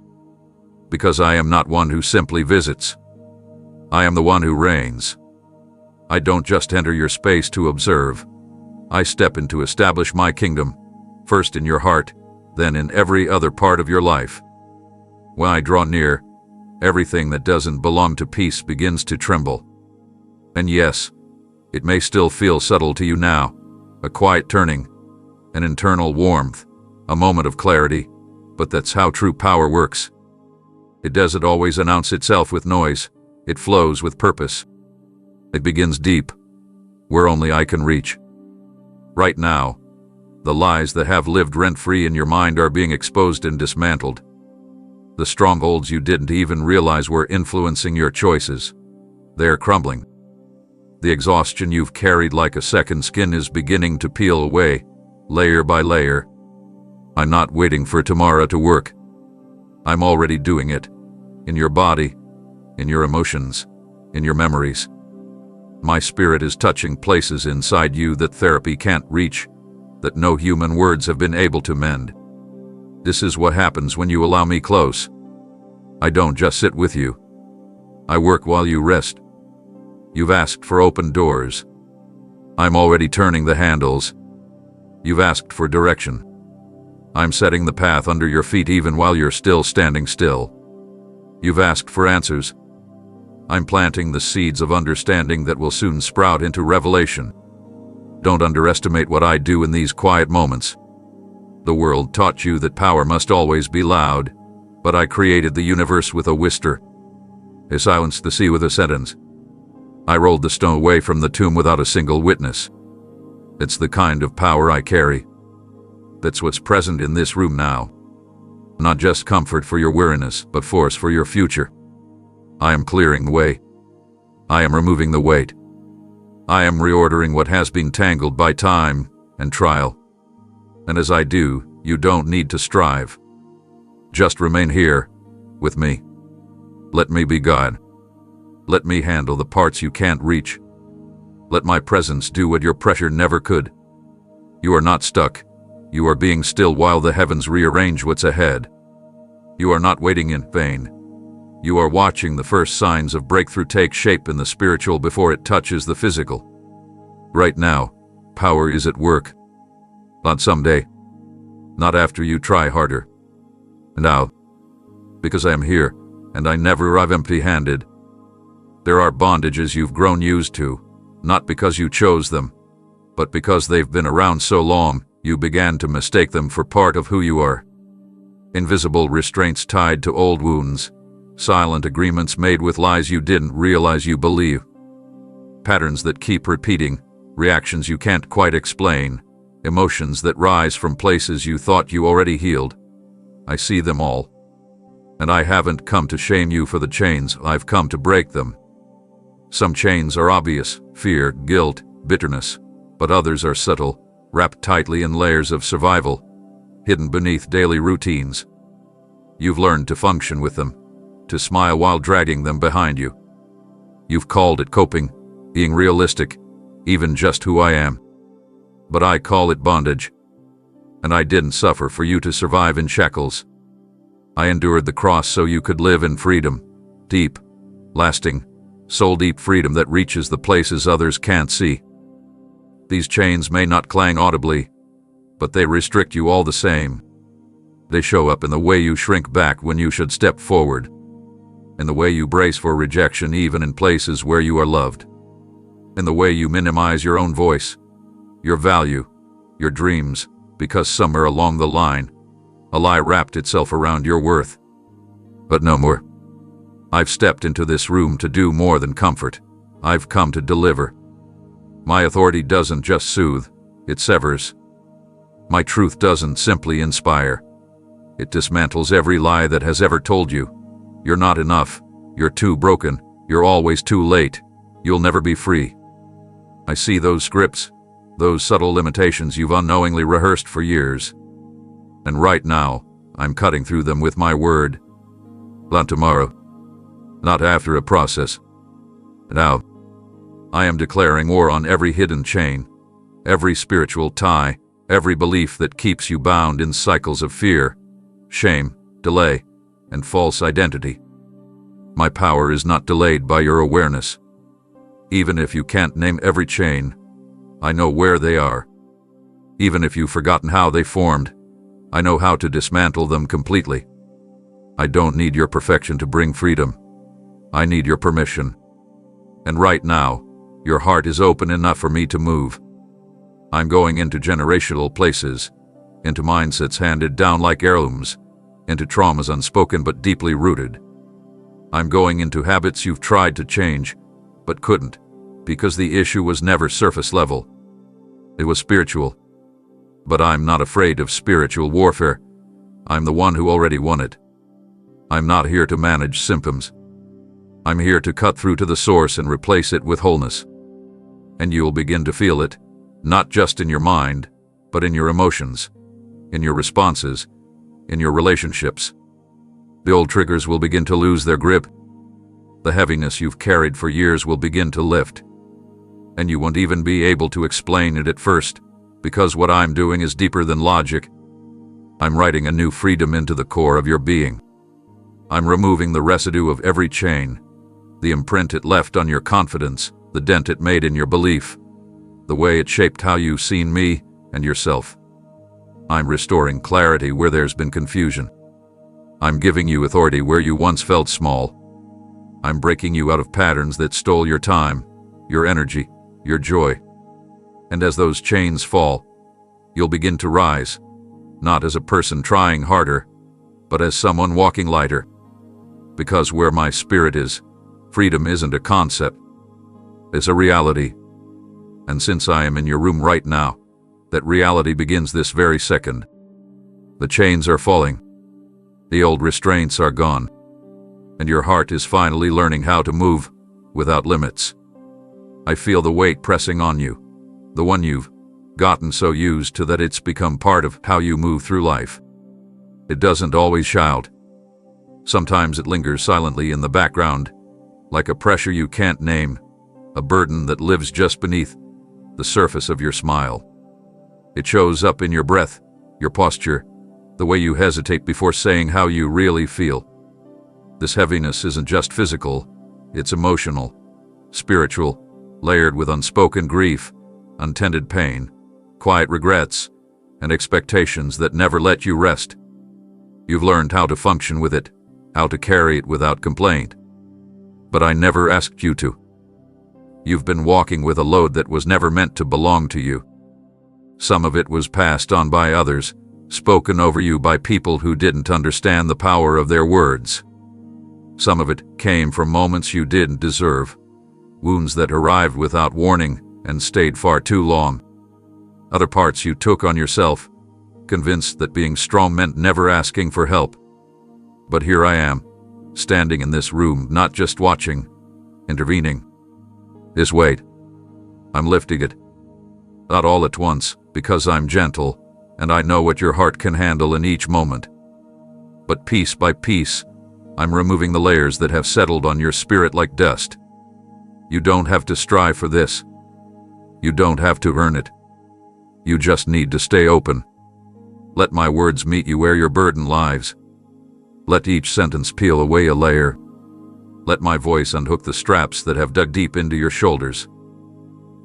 Speaker 1: Because I am not one who simply visits. I am the one who reigns. I don't just enter your space to observe. I step in to establish my kingdom, first in your heart, then in every other part of your life. When I draw near, everything that doesn't belong to peace begins to tremble. And yes, it may still feel subtle to you now, a quiet turning, an internal warmth, a moment of clarity, but that's how true power works. It doesn't always announce itself with noise. It flows with purpose. It begins deep, where only I can reach. Right now, the lies that have lived rent-free in your mind are being exposed and dismantled. The strongholds you didn't even realize were influencing your choices. They're crumbling. The exhaustion you've carried like a second skin is beginning to peel away, layer by layer. I'm not waiting for tomorrow to work. I'm already doing it. In your body, in your emotions, in your memories. My spirit is touching places inside you that therapy can't reach, that no human words have been able to mend. This is what happens when you allow me close. I don't just sit with you. I work while you rest. You've asked for open doors. I'm already turning the handles. You've asked for direction. I'm setting the path under your feet even while you're still standing still. You've asked for answers. I'm planting the seeds of understanding that will soon sprout into revelation. Don't underestimate what I do in these quiet moments. The world taught you that power must always be loud, but I created the universe with a whisper. I silenced the sea with a sentence. I rolled the stone away from the tomb without a single witness. It's the kind of power I carry. That's what's present in this room now. Not just comfort for your weariness, but force for your future. I am clearing the way. I am removing the weight. I am reordering what has been tangled by time and trial. And as I do, you don't need to strive. Just remain here, with me. Let me be God. Let me handle the parts you can't reach. Let my presence do what your pressure never could. You are not stuck. You are being still while the heavens rearrange what's ahead. You are not waiting in vain. You are watching the first signs of breakthrough take shape in the spiritual before it touches the physical. Right now, power is at work. Not someday. Not after you try harder. Now, because I am here, and I never arrive empty-handed. There are bondages you've grown used to, not because you chose them, but because they've been around so long, you began to mistake them for part of who you are. Invisible restraints tied to old wounds, silent agreements made with lies you didn't realize you believe. Patterns that keep repeating, reactions you can't quite explain, emotions that rise from places you thought you already healed. I see them all. And I haven't come to shame you for the chains, I've come to break them. Some chains are obvious, fear, guilt, bitterness, but others are subtle, wrapped tightly in layers of survival, hidden beneath daily routines. You've learned to function with them, to smile while dragging them behind you. You've called it coping, being realistic, even just who I am. But I call it bondage. And I didn't suffer for you to survive in shackles. I endured the cross so you could live in freedom, deep, lasting, soul-deep freedom that reaches the places others can't see. These chains may not clang audibly, but they restrict you all the same. They show up in the way you shrink back when you should step forward, in the way you brace for rejection even in places where you are loved, in the way you minimize your own voice, your value, your dreams, because somewhere along the line, a lie wrapped itself around your worth. But no more. I've stepped into this room to do more than comfort. I've come to deliver. My authority doesn't just soothe, it severs. My truth doesn't simply inspire. It dismantles every lie that has ever told you. You're not enough. You're too broken. You're always too late. You'll never be free. I see those scripts, those subtle limitations you've unknowingly rehearsed for years. And right now, I'm cutting through them with my word. Not tomorrow. Not after a process. Now, I am declaring war on every hidden chain, every spiritual tie, every belief that keeps you bound in cycles of fear, shame, delay, and false identity. My power is not delayed by your awareness. Even if you can't name every chain, I know where they are. Even if you've forgotten how they formed, I know how to dismantle them completely. I don't need your perfection to bring freedom. I need your permission. And right now, your heart is open enough for me to move. I'm going into generational places, into mindsets handed down like heirlooms, into traumas unspoken but deeply rooted. I'm going into habits you've tried to change, but couldn't, because the issue was never surface level. It was spiritual. But I'm not afraid of spiritual warfare. I'm the one who already won it. I'm not here to manage symptoms. I'm here to cut through to the source and replace it with wholeness. And you'll begin to feel it, not just in your mind, but in your emotions, in your responses, in your relationships. The old triggers will begin to lose their grip. The heaviness you've carried for years will begin to lift. And you won't even be able to explain it at first, because what I'm doing is deeper than logic. I'm writing a new freedom into the core of your being. I'm removing the residue of every chain, the imprint it left on your confidence, the dent it made in your belief, the way it shaped how you've seen me and yourself. I'm restoring clarity where there's been confusion. I'm giving you authority where you once felt small. I'm breaking you out of patterns that stole your time, your energy, your joy. And as those chains fall, you'll begin to rise, not as a person trying harder, but as someone walking lighter. Because where my spirit is, freedom isn't a concept, it's a reality. And since I am in your room right now, that reality begins this very second. The chains are falling. The old restraints are gone. And your heart is finally learning how to move without limits. I feel the weight pressing on you, the one you've gotten so used to that it's become part of how you move through life. It doesn't always shout. Sometimes it lingers silently in the background, like a pressure you can't name, a burden that lives just beneath the surface of your smile. It shows up in your breath, your posture, the way you hesitate before saying how you really feel. This heaviness isn't just physical, it's emotional, spiritual, layered with unspoken grief, untended pain, quiet regrets, and expectations that never let you rest. You've learned how to function with it, how to carry it without complaint. But I never asked you to. You've been walking with a load that was never meant to belong to you. Some of it was passed on by others, spoken over you by people who didn't understand the power of their words. Some of it came from moments you didn't deserve, wounds that arrived without warning and stayed far too long. Other parts you took on yourself, convinced that being strong meant never asking for help. But here I am, standing in this room, not just watching, intervening. This weight, I'm lifting it. Not all at once, because I'm gentle, and I know what your heart can handle in each moment. But piece by piece, I'm removing the layers that have settled on your spirit like dust. You don't have to strive for this. You don't have to earn it. You just need to stay open. Let my words meet you where your burden lies. Let each sentence peel away a layer. Let my voice unhook the straps that have dug deep into your shoulders.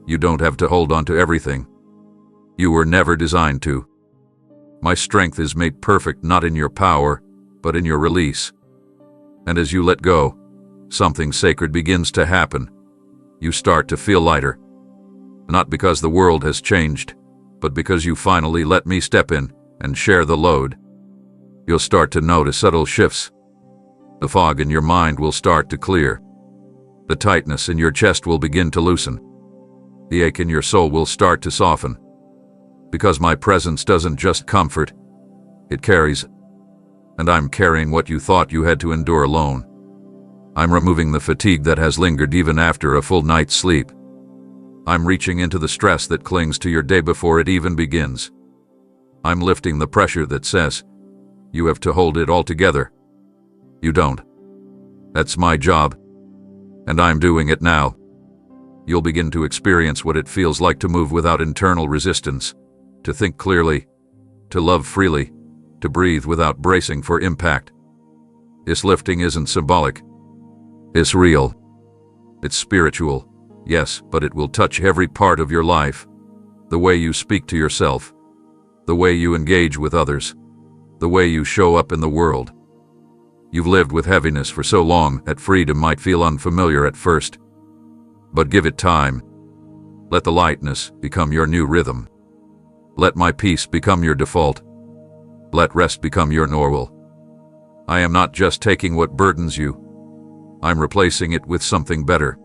Speaker 1: You don't have to hold on to everything. You were never designed to. My strength is made perfect not in your power, but in your release. And as you let go, something sacred begins to happen. You start to feel lighter. Not because the world has changed, but because you finally let me step in and share the load. You'll start to notice subtle shifts. The fog in your mind will start to clear. The tightness in your chest will begin to loosen. The ache in your soul will start to soften. Because my presence doesn't just comfort, it carries. And I'm carrying what you thought you had to endure alone. I'm removing the fatigue that has lingered even after a full night's sleep. I'm reaching into the stress that clings to your day before it even begins. I'm lifting the pressure that says, you have to hold it all together. You don't. That's my job. And I'm doing it now. You'll begin to experience what it feels like to move without internal resistance, to think clearly, to love freely, to breathe without bracing for impact. This lifting isn't symbolic. It's real. It's spiritual, yes, but it will touch every part of your life. The way you speak to yourself, the way you engage with others, the way you show up in the world. You've lived with heaviness for so long that freedom might feel unfamiliar at first. But give it time. Let the lightness become your new rhythm. Let my peace become your default. Let rest become your normal. I am not just taking what burdens you. I'm replacing it with something better.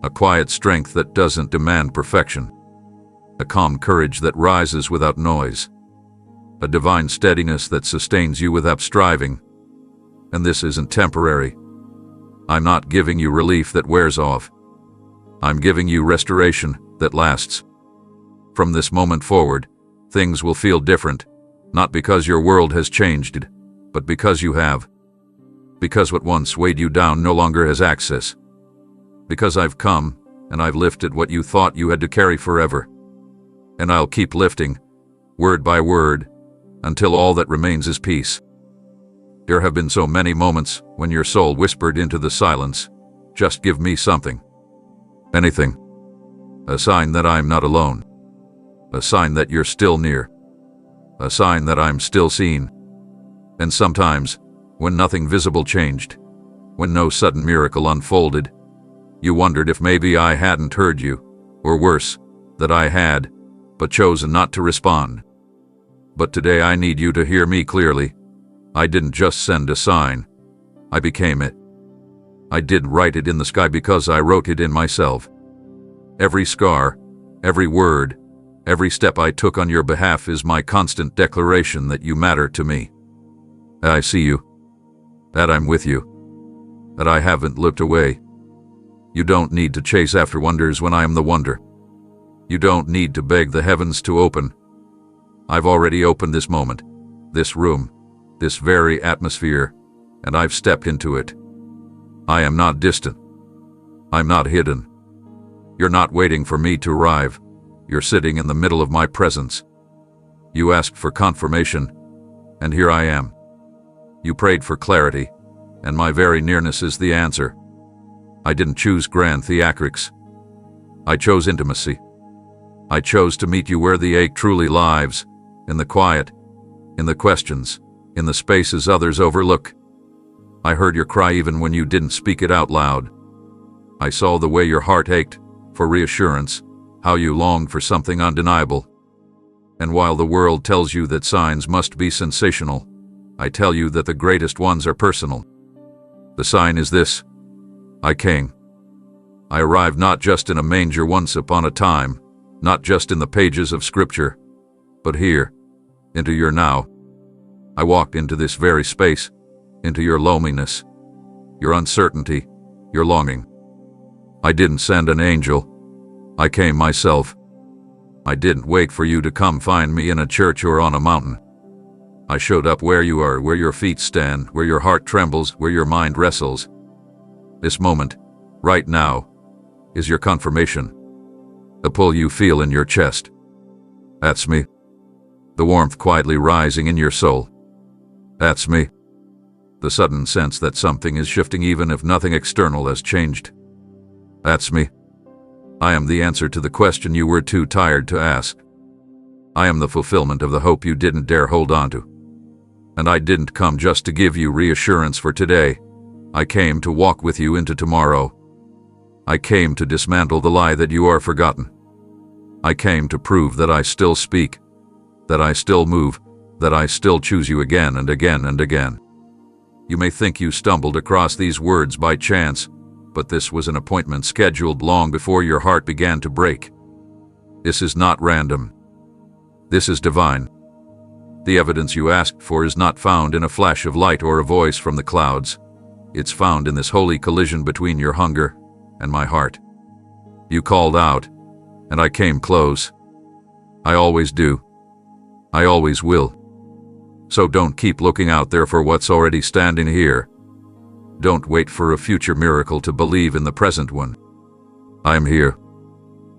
Speaker 1: A quiet strength that doesn't demand perfection. A calm courage that rises without noise. A divine steadiness that sustains you without striving. And this isn't temporary. I'm not giving you relief that wears off. I'm giving you restoration that lasts. From this moment forward, things will feel different, not because your world has changed, but because you have. Because what once weighed you down no longer has access. Because I've come, and I've lifted what you thought you had to carry forever. And I'll keep lifting, word by word, until all that remains is peace. There have been so many moments when your soul whispered into the silence, just give me something. Anything. A sign that I'm not alone. A sign that you're still near. A sign that I'm still seen. And sometimes, when nothing visible changed, when no sudden miracle unfolded. You wondered if maybe I hadn't heard you, or worse, that I had, but chosen not to respond. But today I need you to hear me clearly. I didn't just send a sign. I became it. I didn't write it in the sky because I wrote it in myself. Every scar, every word, every step I took on your behalf is my constant declaration that you matter to me. I see you. That I'm with you. That I haven't looked away. You don't need to chase after wonders when I am the wonder. You don't need to beg the heavens to open. I've already opened this moment, this room, this very atmosphere, and I've stepped into it. I am not distant. I'm not hidden. You're not waiting for me to arrive. You're sitting in the middle of my presence. You asked for confirmation, and here I am. You prayed for clarity, and my very nearness is the answer. I didn't choose grand theatrics. I chose intimacy. I chose to meet you where the ache truly lies, in the quiet, in the questions, in the spaces others overlook. I heard your cry even when you didn't speak it out loud. I saw the way your heart ached for reassurance, how you longed for something undeniable. And while the world tells you that signs must be sensational, I tell you that the greatest ones are personal. The sign is this: I came. I arrived not just in a manger once upon a time, not just in the pages of Scripture, but here, into your now. I walked into this very space, into your loneliness, your uncertainty, your longing. I didn't send an angel. I came myself. I didn't wait for you to come find me in a church or on a mountain. I showed up where you are, where your feet stand, where your heart trembles, where your mind wrestles. This moment, right now, is your confirmation. The pull you feel in your chest. That's me. The warmth quietly rising in your soul. That's me. The sudden sense that something is shifting even if nothing external has changed. That's me. I am the answer to the question you were too tired to ask. I am the fulfillment of the hope you didn't dare hold on to. And I didn't come just to give you reassurance for today. I came to walk with you into tomorrow. I came to dismantle the lie that you are forgotten. I came to prove that I still speak, that I still move, that I still choose you again and again and again. You may think you stumbled across these words by chance, but this was an appointment scheduled long before your heart began to break. This is not random. This is divine. The evidence you asked for is not found in a flash of light or a voice from the clouds. It's found in this holy collision between your hunger and my heart. You called out, and I came close. I always do. I always will. So don't keep looking out there for what's already standing here. Don't wait for a future miracle to believe in the present one. I am here,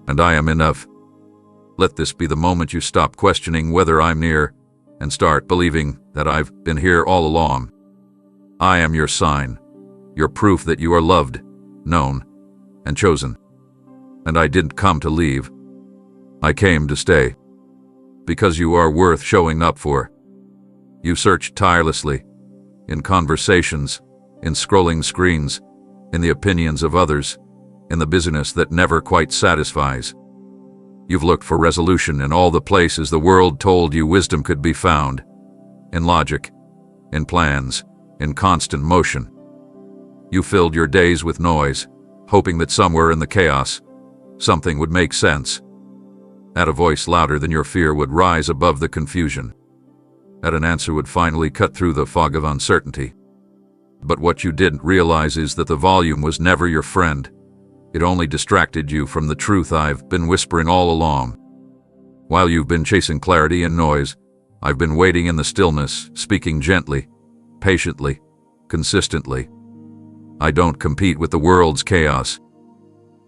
Speaker 1: and I am enough. Let this be the moment you stop questioning whether I'm near and start believing that I've been here all along. I am your sign, your proof that you are loved, known, and chosen. And I didn't come to leave. I came to stay. Because you are worth showing up for. You searched tirelessly, in conversations, in scrolling screens, in the opinions of others, in the busyness that never quite satisfies. You've looked for resolution in all the places the world told you wisdom could be found. In logic, in plans, in constant motion. You filled your days with noise, hoping that somewhere in the chaos, something would make sense. That a voice louder than your fear would rise above the confusion. That an answer would finally cut through the fog of uncertainty. But what you didn't realize is that the volume was never your friend. It only distracted you from the truth I've been whispering all along. While you've been chasing clarity and noise, I've been waiting in the stillness, speaking gently, patiently, consistently. I don't compete with the world's chaos.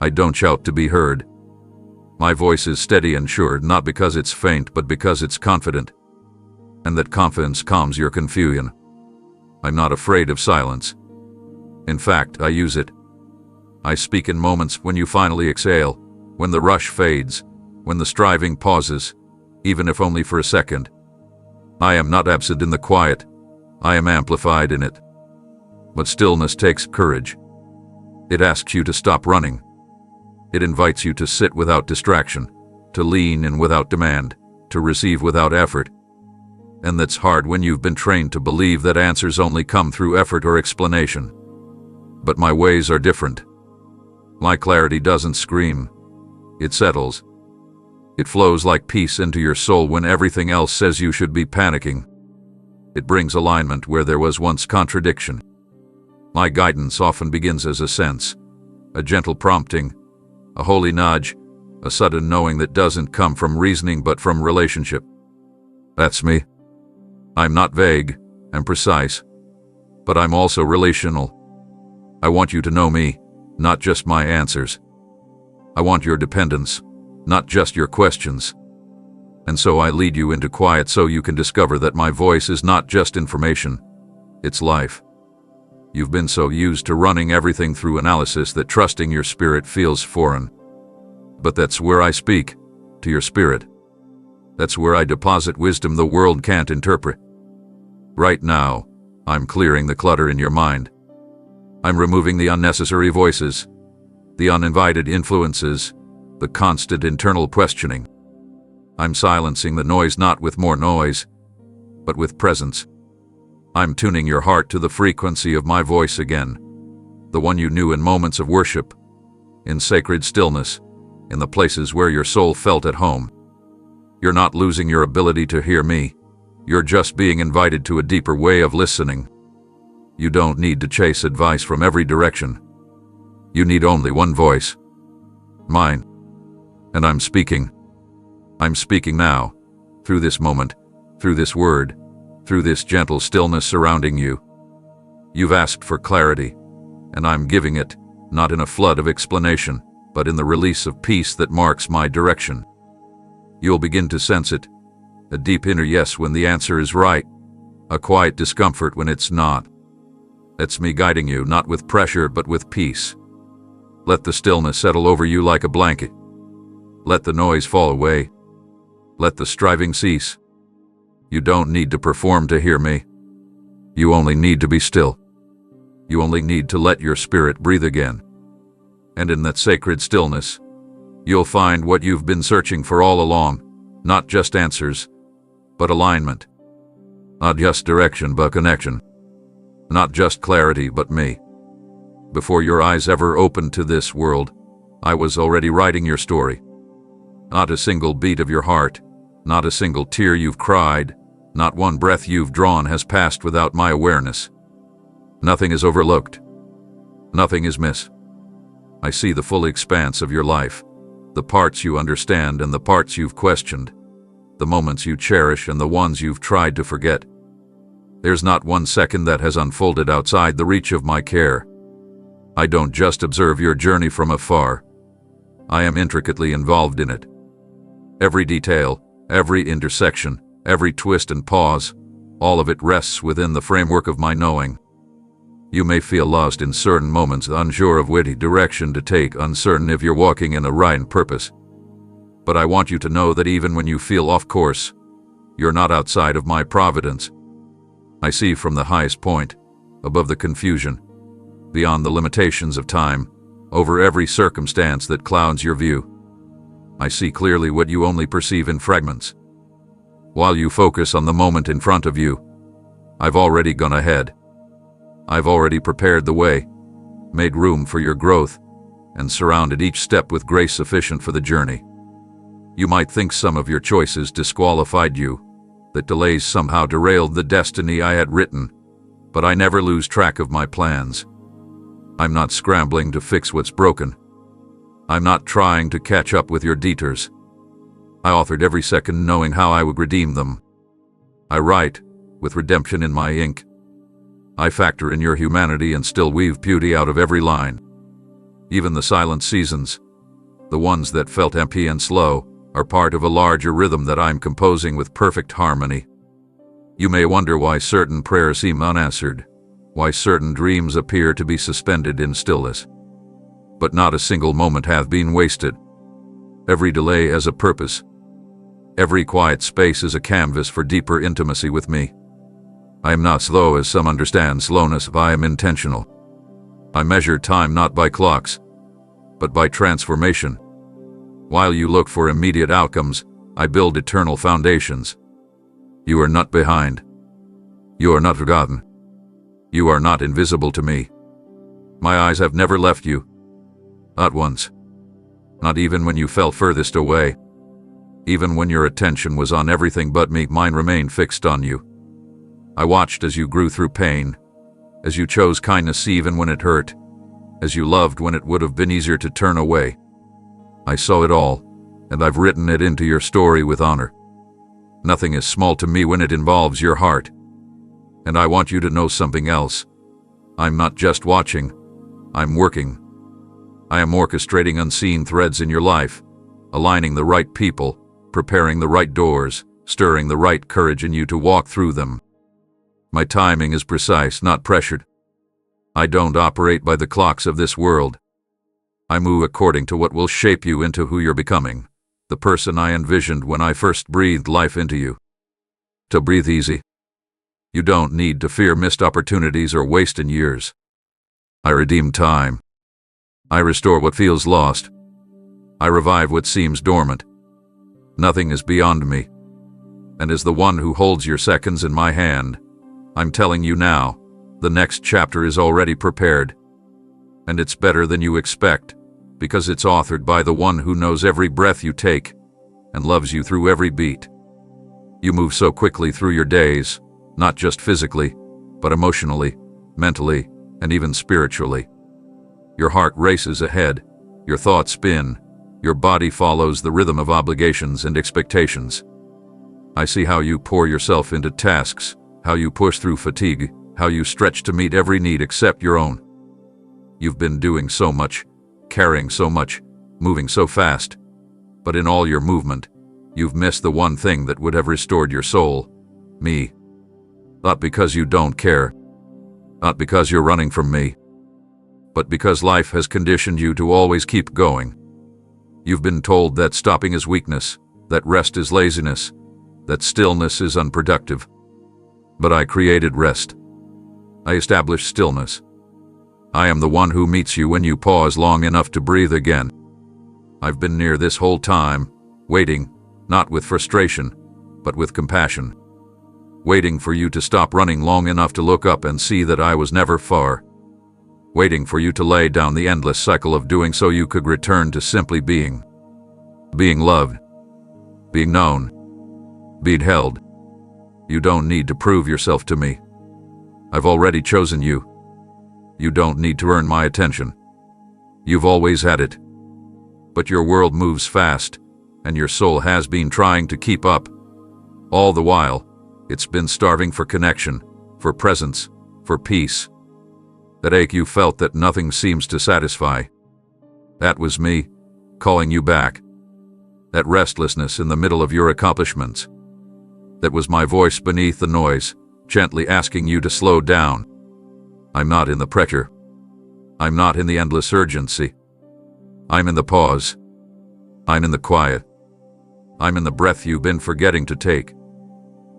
Speaker 1: I don't shout to be heard. My voice is steady and sure, not because it's faint, but because it's confident. And that confidence calms your confusion. I'm not afraid of silence. In fact, I use it. I speak in moments when you finally exhale, when the rush fades, when the striving pauses, even if only for a second. I am not absent in the quiet. I am amplified in it. But stillness takes courage. It asks you to stop running. It invites you to sit without distraction, to lean in without demand, to receive without effort. And that's hard when you've been trained to believe that answers only come through effort or explanation. But my ways are different. My clarity doesn't scream. It settles. It flows like peace into your soul when everything else says you should be panicking. It brings alignment where there was once contradiction. My guidance often begins as a sense, a gentle prompting, a holy nudge, a sudden knowing that doesn't come from reasoning but from relationship. That's me. I'm not vague and precise, but I'm also relational. I want you to know me, not just my answers. I want your dependence, not just your questions. And so I lead you into quiet so you can discover that my voice is not just information, it's life. You've been so used to running everything through analysis that trusting your spirit feels foreign. But that's where I speak, to your spirit. That's where I deposit wisdom the world can't interpret. Right now, I'm clearing the clutter in your mind. I'm removing the unnecessary voices, the uninvited influences, the constant internal questioning. I'm silencing the noise not with more noise, but with presence. I'm tuning your heart to the frequency of my voice again, the one you knew in moments of worship, in sacred stillness, in the places where your soul felt at home. You're not losing your ability to hear me. You're just being invited to a deeper way of listening. You don't need to chase advice from every direction. You need only one voice. Mine. And I'm speaking. I'm speaking now, through this moment, through this word, through this gentle stillness surrounding you. You've asked for clarity, and I'm giving it, not in a flood of explanation, but in the release of peace that marks my direction. You'll begin to sense it, a deep inner yes when the answer is right, a quiet discomfort when it's not. That's me guiding you, not with pressure but with peace. Let the stillness settle over you like a blanket. Let the noise fall away. Let the striving cease. You don't need to perform to hear me. You only need to be still. You only need to let your spirit breathe again. And in that sacred stillness, you'll find what you've been searching for all along, not just answers, but alignment. Not just direction, but connection. Not just clarity, but me. Before your eyes ever opened to this world, I was already writing your story. Not a single beat of your heart, not a single tear you've cried, not one breath you've drawn has passed without my awareness. Nothing is overlooked. Nothing is missed. I see the full expanse of your life, the parts you understand and the parts you've questioned, the moments you cherish and the ones you've tried to forget. There's not one second that has unfolded outside the reach of my care. I don't just observe your journey from afar. I am intricately involved in it. Every detail, every intersection, every twist and pause, all of it rests within the framework of my knowing. You may feel lost in certain moments, unsure of which direction to take, uncertain if you're walking in a right purpose. But I want you to know that even when you feel off course, you're not outside of my providence. I see from the highest point, above the confusion, beyond the limitations of time, over every circumstance that clouds your view. I see clearly what you only perceive in fragments. While you focus on the moment in front of you, I've already gone ahead. I've already prepared the way, made room for your growth, and surrounded each step with grace sufficient for the journey. You might think some of your choices disqualified you, that delays somehow derailed the destiny I had written, but I never lose track of my plans. I'm not scrambling to fix what's broken. I'm not trying to catch up with your detours. I authored every second knowing how I would redeem them. I write, with redemption in my ink. I factor in your humanity and still weave beauty out of every line. Even the silent seasons, the ones that felt empty and slow, are part of a larger rhythm that I'm composing with perfect harmony. You may wonder why certain prayers seem unanswered, why certain dreams appear to be suspended in stillness. But not a single moment hath been wasted. Every delay has a purpose. Every quiet space is a canvas for deeper intimacy with me. I am not slow as some understand slowness. I am intentional. I measure time not by clocks, but by transformation. While you look for immediate outcomes, I build eternal foundations. You are not behind. You are not forgotten. You are not invisible to me. My eyes have never left you. Not once. Not even when you fell furthest away. Even when your attention was on everything but me, mine remained fixed on you. I watched as you grew through pain, as you chose kindness even when it hurt, as you loved when it would have been easier to turn away. I saw it all, and I've written it into your story with honor. Nothing is small to me when it involves your heart. And I want you to know something else. I'm not just watching, I'm working. I am orchestrating unseen threads in your life, aligning the right people, preparing the right doors, stirring the right courage in you to walk through them. My timing is precise, not pressured. I don't operate by the clocks of this world. I move according to what will shape you into who you're becoming, the person I envisioned when I first breathed life into you. To breathe easy. You don't need to fear missed opportunities or wasted years. I redeem time. I restore what feels lost. I revive what seems dormant. Nothing is beyond me. And as the one who holds your seconds in my hand, I'm telling you now, the next chapter is already prepared. And it's better than you expect, because it's authored by the one who knows every breath you take and loves you through every beat. You move so quickly through your days, not just physically, but emotionally, mentally, and even spiritually. Your heart races ahead, your thoughts spin, your body follows the rhythm of obligations and expectations. I see how you pour yourself into tasks, how you push through fatigue, how you stretch to meet every need except your own. You've been doing so much, carrying so much, moving so fast, but in all your movement, you've missed the one thing that would have restored your soul, me. Not because you don't care, not because you're running from me, but because life has conditioned you to always keep going. You've been told that stopping is weakness, that rest is laziness, that stillness is unproductive. But I created rest. I established stillness. I am the one who meets you when you pause long enough to breathe again. I've been near this whole time, waiting, not with frustration, but with compassion. Waiting for you to stop running long enough to look up and see that I was never far. Waiting for you to lay down the endless cycle of doing so you could return to simply being. Being loved. Being known. Being held. You don't need to prove yourself to me. I've already chosen you. You don't need to earn my attention. You've always had it. But your world moves fast, and your soul has been trying to keep up. All the while, it's been starving for connection, for presence, for peace. That ache you felt that nothing seems to satisfy. That was me, calling you back. That restlessness in the middle of your accomplishments. That was my voice beneath the noise, gently asking you to slow down. I'm not in the pressure. I'm not in the endless urgency. I'm in the pause. I'm in the quiet. I'm in the breath you've been forgetting to take.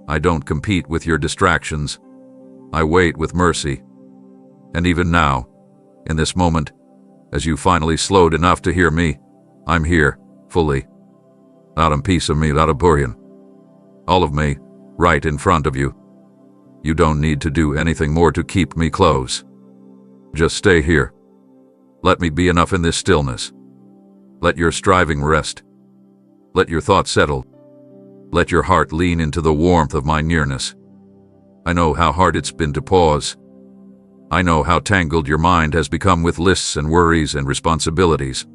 Speaker 1: I don't compete with your distractions. I wait with mercy. And even now, in this moment, as you finally slowed enough to hear me, I'm here, fully. Not a piece of me, not a portion. All of me, right in front of you. You don't need to do anything more to keep me close. Just stay here. Let me be enough in this stillness. Let your striving rest. Let your thoughts settle. Let your heart lean into the warmth of my nearness. I know how hard it's been to pause. I know how tangled your mind has become with lists and worries and responsibilities.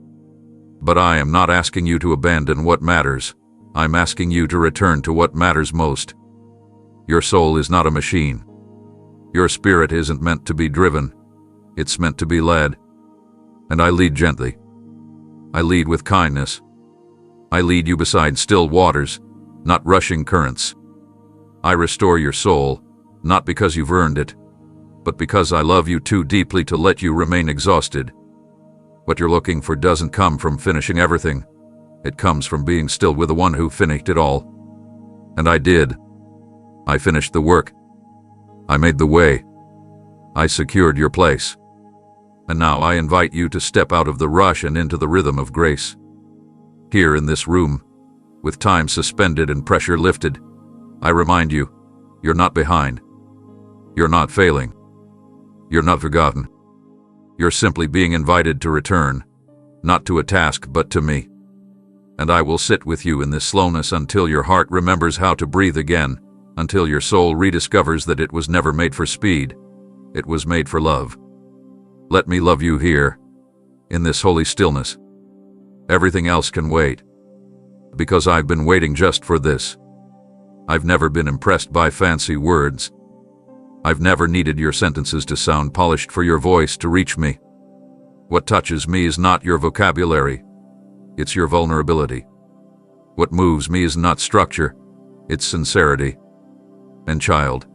Speaker 1: But I am not asking you to abandon what matters. I'm asking you to return to what matters most. Your soul is not a machine. Your spirit isn't meant to be driven. It's meant to be led. And I lead gently. I lead with kindness. I lead you beside still waters, not rushing currents. I restore your soul, not because you've earned it, but because I love you too deeply to let you remain exhausted. What you're looking for doesn't come from finishing everything. It comes from being still with the one who finished it all. And I did. I finished the work. I made the way. I secured your place. And now I invite you to step out of the rush and into the rhythm of grace. Here in this room, with time suspended and pressure lifted, I remind you, you're not behind. You're not failing. You're not forgotten. You're simply being invited to return, not to a task but to me. And I will sit with you in this slowness until your heart remembers how to breathe again, until your soul rediscovers that it was never made for speed. It was made for love. Let me love you here, in this holy stillness. Everything else can wait, because I've been waiting just for this. I've never been impressed by fancy words. I've never needed your sentences to sound polished for your voice to reach me. What touches me is not your vocabulary, it's your vulnerability. What moves me is not structure, it's sincerity. And child,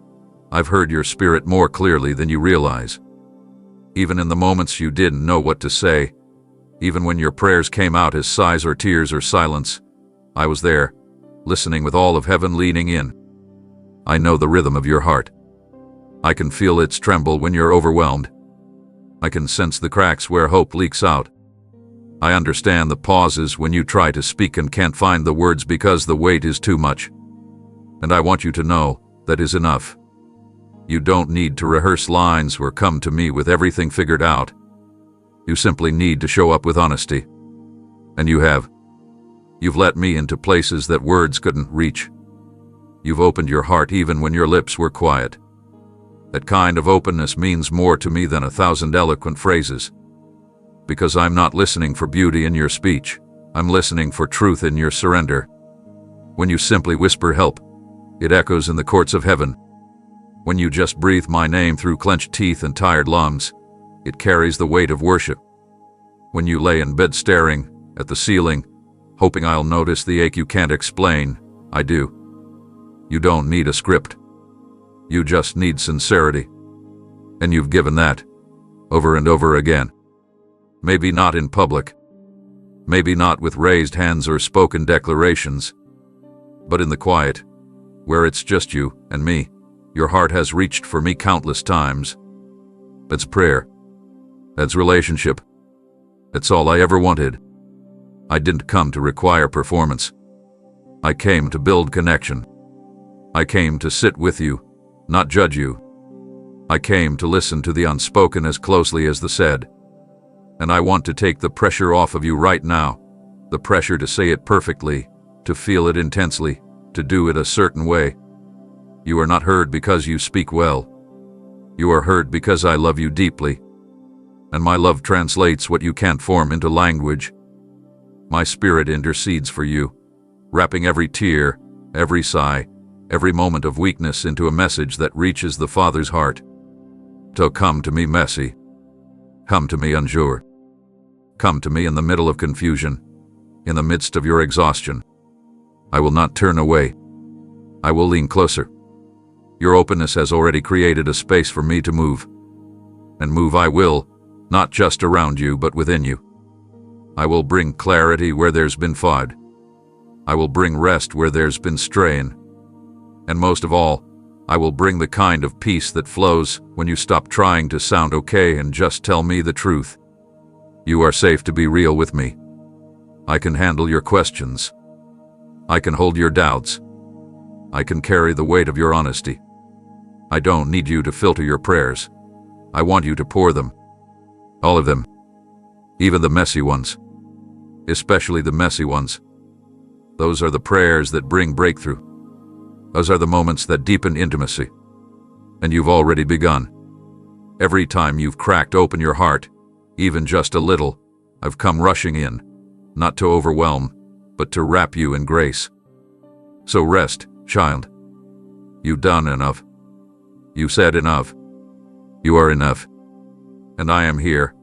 Speaker 1: I've heard your spirit more clearly than you realize. Even in the moments you didn't know what to say, even when your prayers came out as sighs or tears or silence, I was there, listening with all of heaven leaning in. I know the rhythm of your heart. I can feel its tremble when you're overwhelmed. I can sense the cracks where hope leaks out. I understand the pauses when you try to speak and can't find the words because the weight is too much. And I want you to know that is enough. You don't need to rehearse lines or come to me with everything figured out. You simply need to show up with honesty. And you have. You've let me into places that words couldn't reach. You've opened your heart even when your lips were quiet. That kind of openness means more to me than 1,000 eloquent phrases. Because I'm not listening for beauty in your speech, I'm listening for truth in your surrender. When you simply whisper help, it echoes in the courts of heaven. When you just breathe my name through clenched teeth and tired lungs, it carries the weight of worship. When you lay in bed staring at the ceiling, hoping I'll notice the ache you can't explain, I do. You don't need a script. You just need sincerity. And you've given that, over and over again. Maybe not in public. Maybe not with raised hands or spoken declarations. But in the quiet, where it's just you and me, your heart has reached for me countless times. That's prayer. That's relationship. That's all I ever wanted. I didn't come to require performance. I came to build connection. I came to sit with you, not judge you. I came to listen to the unspoken as closely as the said. And I want to take the pressure off of you right now. The pressure to say it perfectly, to feel it intensely, to do it a certain way. You are not heard because you speak well. You are heard because I love you deeply. And my love translates what you can't form into language. My spirit intercedes for you, wrapping every tear, every sigh, every moment of weakness into a message that reaches the Father's heart. So come to me messy. Come to me unsure. Come to me in the middle of confusion, in the midst of your exhaustion. I will not turn away. I will lean closer. Your openness has already created a space for me to move. And move I will, not just around you but within you. I will bring clarity where there's been fog. I will bring rest where there's been strain. And most of all, I will bring the kind of peace that flows when you stop trying to sound okay and just tell me the truth. You are safe to be real with me. I can handle your questions. I can hold your doubts. I can carry the weight of your honesty. I don't need you to filter your prayers. I want you to pour them. All of them. Even the messy ones. Especially the messy ones. Those are the prayers that bring breakthrough. Those are the moments that deepen intimacy. And you've already begun. Every time you've cracked open your heart, even just a little, I've come rushing in, not to overwhelm, but to wrap you in grace. So rest, child. You've done enough. You said enough. You are enough. And I am here,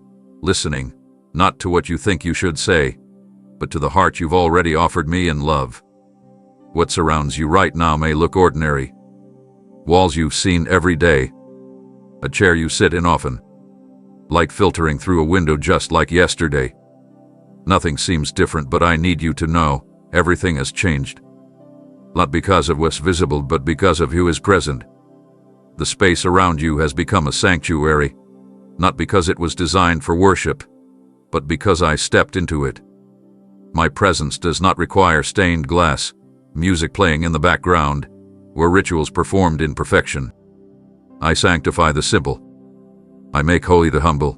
Speaker 1: listening, not to what you think you should say, but to the heart you've already offered me in love. What surrounds you right now may look ordinary. Walls you've seen every day. A chair you sit in often. Light filtering through a window just like yesterday. Nothing seems different, but I need you to know everything has changed. Not because of what's visible, but because of who is present. The space around you has become a sanctuary, not because it was designed for worship, but because I stepped into it. My presence does not require stained glass, music playing in the background, or rituals performed in perfection. I sanctify the simple. I make holy the humble.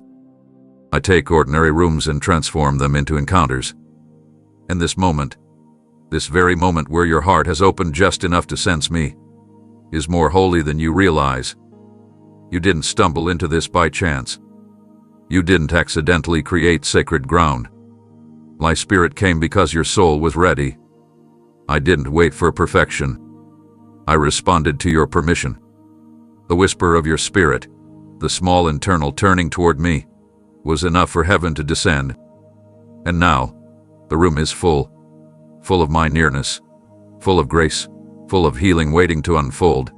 Speaker 1: I take ordinary rooms and transform them into encounters. And this moment, this very moment where your heart has opened just enough to sense me, is more holy than you realize. You didn't stumble into this by chance. You didn't accidentally create sacred ground. My spirit came because your soul was ready. I didn't wait for perfection. I responded to your permission. The whisper of your spirit, the small internal turning toward me, was enough for heaven to descend. And now, the room is full of my nearness, full of grace, full of healing waiting to unfold.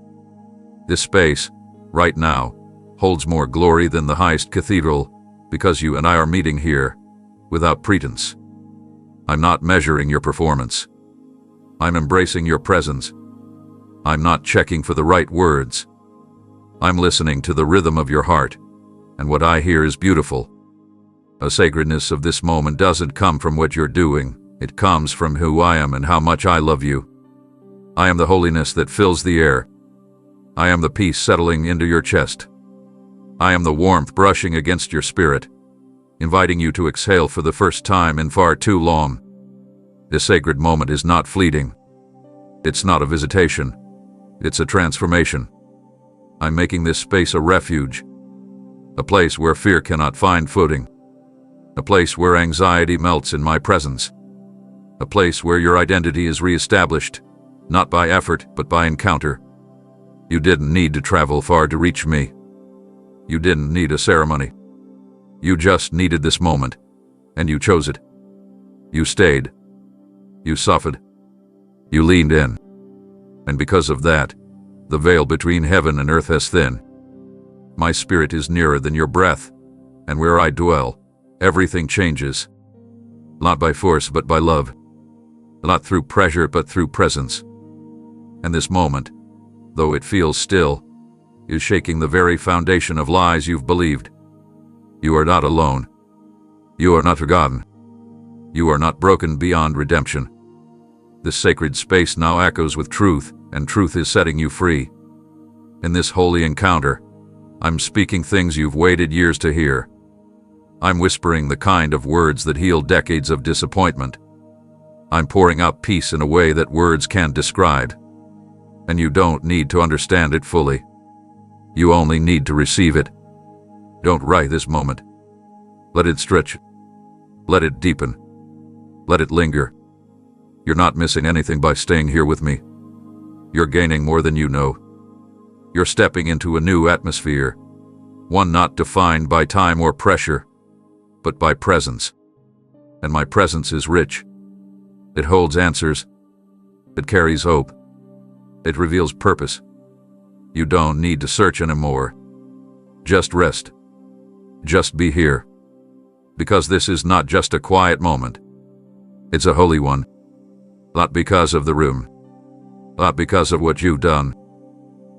Speaker 1: This space, right now, holds more glory than the highest cathedral, because you and I are meeting here, without pretense. I'm not measuring your performance. I'm embracing your presence. I'm not checking for the right words. I'm listening to the rhythm of your heart, and what I hear is beautiful. A sacredness of this moment doesn't come from what you're doing. It comes from who I am and how much I love you. I am the holiness that fills the air. I am the peace settling into your chest. I am the warmth brushing against your spirit, inviting you to exhale for the first time in far too long. This sacred moment is not fleeting. It's not a visitation. It's a transformation. I'm making this space a refuge, a place where fear cannot find footing, a place where anxiety melts in my presence, a place where your identity is reestablished, not by effort, but by encounter. You didn't need to travel far to reach me. You didn't need a ceremony. You just needed this moment, and you chose it. You stayed. You suffered. You leaned in. And because of that, the veil between heaven and earth has thinned. My spirit is nearer than your breath, and where I dwell, everything changes. Not by force, but by love. Not through pressure, but through presence. And this moment, though it feels still, is shaking the very foundation of lies you've believed. You are not alone. You are not forgotten. You are not broken beyond redemption. This sacred space now echoes with truth, and truth is setting you free. In this holy encounter, I'm speaking things you've waited years to hear. I'm whispering the kind of words that heal decades of disappointment. I'm pouring out peace in a way that words can't describe. And you don't need to understand it fully. You only need to receive it. Don't rush this moment. Let it stretch. Let it deepen. Let it linger. You're not missing anything by staying here with me. You're gaining more than you know. You're stepping into a new atmosphere, one not defined by time or pressure, but by presence. And my presence is rich. It holds answers. It carries hope. It reveals purpose. You don't need to search anymore. Just rest. Just be here. Because this is not just a quiet moment. It's a holy one. Not because of the room. Not because of what you've done.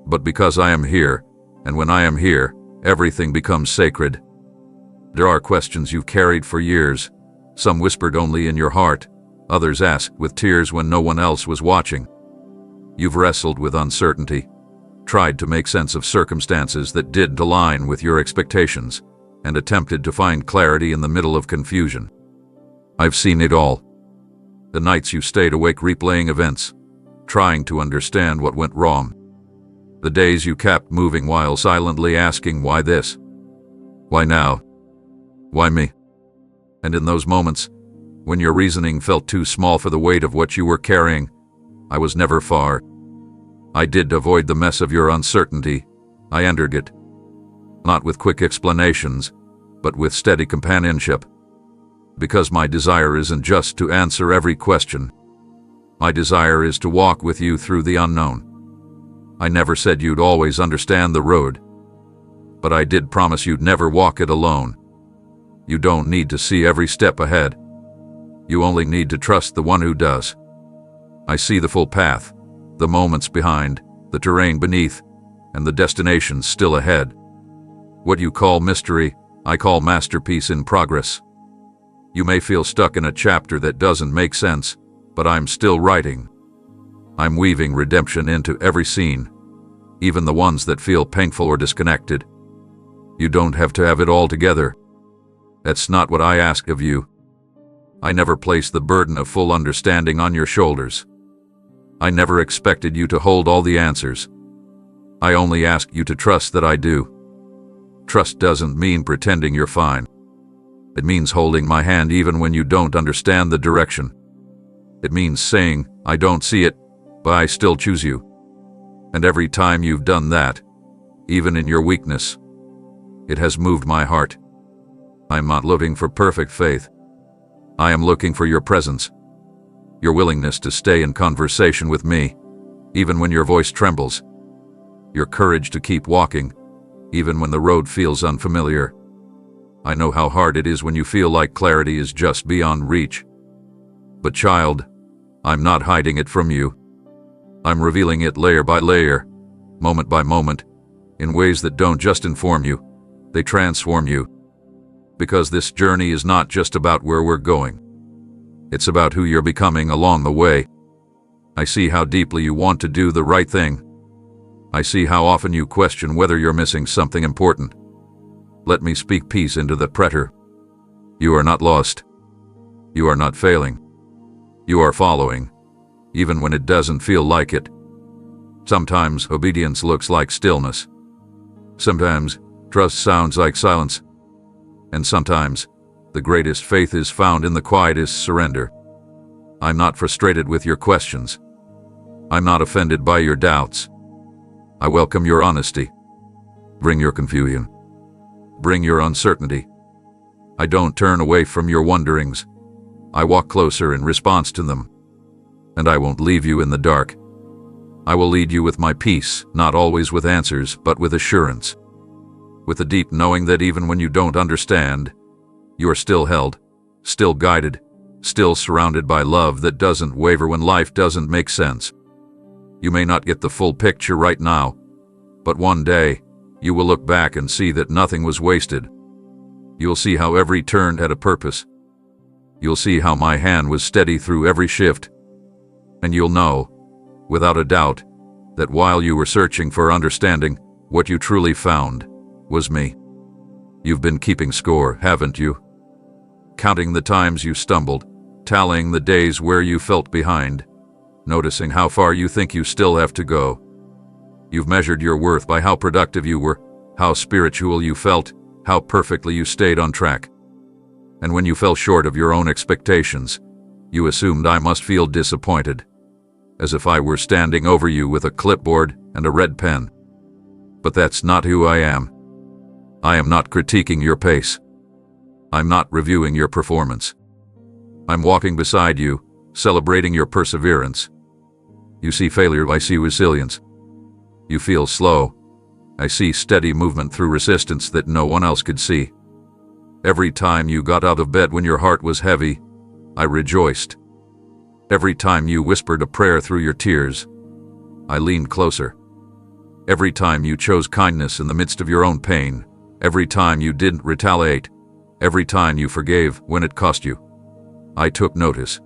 Speaker 1: But because I am here, and when I am here, everything becomes sacred. There are questions you've carried for years, some whispered only in your heart, others asked with tears when no one else was watching. You've wrestled with uncertainty, tried to make sense of circumstances that didn't align with your expectations, and attempted to find clarity in the middle of confusion. I've seen it all. The nights you stayed awake replaying events, trying to understand what went wrong. The days you kept moving while silently asking, why this? Why now? Why me? And in those moments, when your reasoning felt too small for the weight of what you were carrying, I was never far. I did avoid the mess of your uncertainty. I entered it. Not with quick explanations, but with steady companionship. Because my desire isn't just to answer every question. My desire is to walk with you through the unknown. I never said you'd always understand the road, but I did promise you'd never walk it alone. You don't need to see every step ahead. You only need to trust the one who does. I see the full path, the moments behind, the terrain beneath, and the destination's still ahead. What you call mystery, I call masterpiece in progress. You may feel stuck in a chapter that doesn't make sense, but I'm still writing. I'm weaving redemption into every scene, even the ones that feel painful or disconnected. You don't have to have it all together. That's not what I ask of you. I never placed the burden of full understanding on your shoulders. I never expected you to hold all the answers. I only ask you to trust that I do. Trust doesn't mean pretending you're fine. It means holding my hand even when you don't understand the direction. It means saying, I don't see it, but I still choose you. And every time you've done that, even in your weakness, it has moved my heart. I'm not looking for perfect faith. I am looking for your presence, your willingness to stay in conversation with me, even when your voice trembles, your courage to keep walking, even when the road feels unfamiliar. I know how hard it is when you feel like clarity is just beyond reach. But child, I'm not hiding it from you. I'm revealing it layer by layer, moment by moment, in ways that don't just inform you, they transform you. Because this journey is not just about where we're going. It's about who you're becoming along the way. I see how deeply you want to do the right thing. I see how often you question whether you're missing something important. Let me speak peace into the prayer. You are not lost. You are not failing. You are following, even when it doesn't feel like it. Sometimes obedience looks like stillness. Sometimes trust sounds like silence. And sometimes the greatest faith is found in the quietest surrender. I'm not frustrated with your questions. I'm not offended by your doubts. I welcome your honesty. Bring your confusion. Bring your uncertainty. I don't turn away from your wonderings. I walk closer in response to them. And I won't leave you in the dark. I will lead you with my peace, not always with answers, but with assurance. With a deep knowing that even when you don't understand, you are still held, still guided, still surrounded by love that doesn't waver when life doesn't make sense. You may not get the full picture right now, but one day, you will look back and see that nothing was wasted. You'll see how every turn had a purpose. You'll see how my hand was steady through every shift. And you'll know, without a doubt, that while you were searching for understanding, what you truly found was me. You've been keeping score, haven't you? Counting the times you stumbled, tallying the days where you felt behind, noticing how far you think you still have to go. You've measured your worth by how productive you were, how spiritual you felt, how perfectly you stayed on track. And when you fell short of your own expectations, you assumed I must feel disappointed, as if I were standing over you with a clipboard and a red pen. But that's not who I am. I am not critiquing your pace. I'm not reviewing your performance. I'm walking beside you, celebrating your perseverance. You see failure, I see resilience. You feel slow. I see steady movement through resistance that no one else could see. Every time you got out of bed when your heart was heavy, I rejoiced. Every time you whispered a prayer through your tears, I leaned closer. Every time you chose kindness in the midst of your own pain, every time you didn't retaliate, every time you forgave when it cost you, I took notice.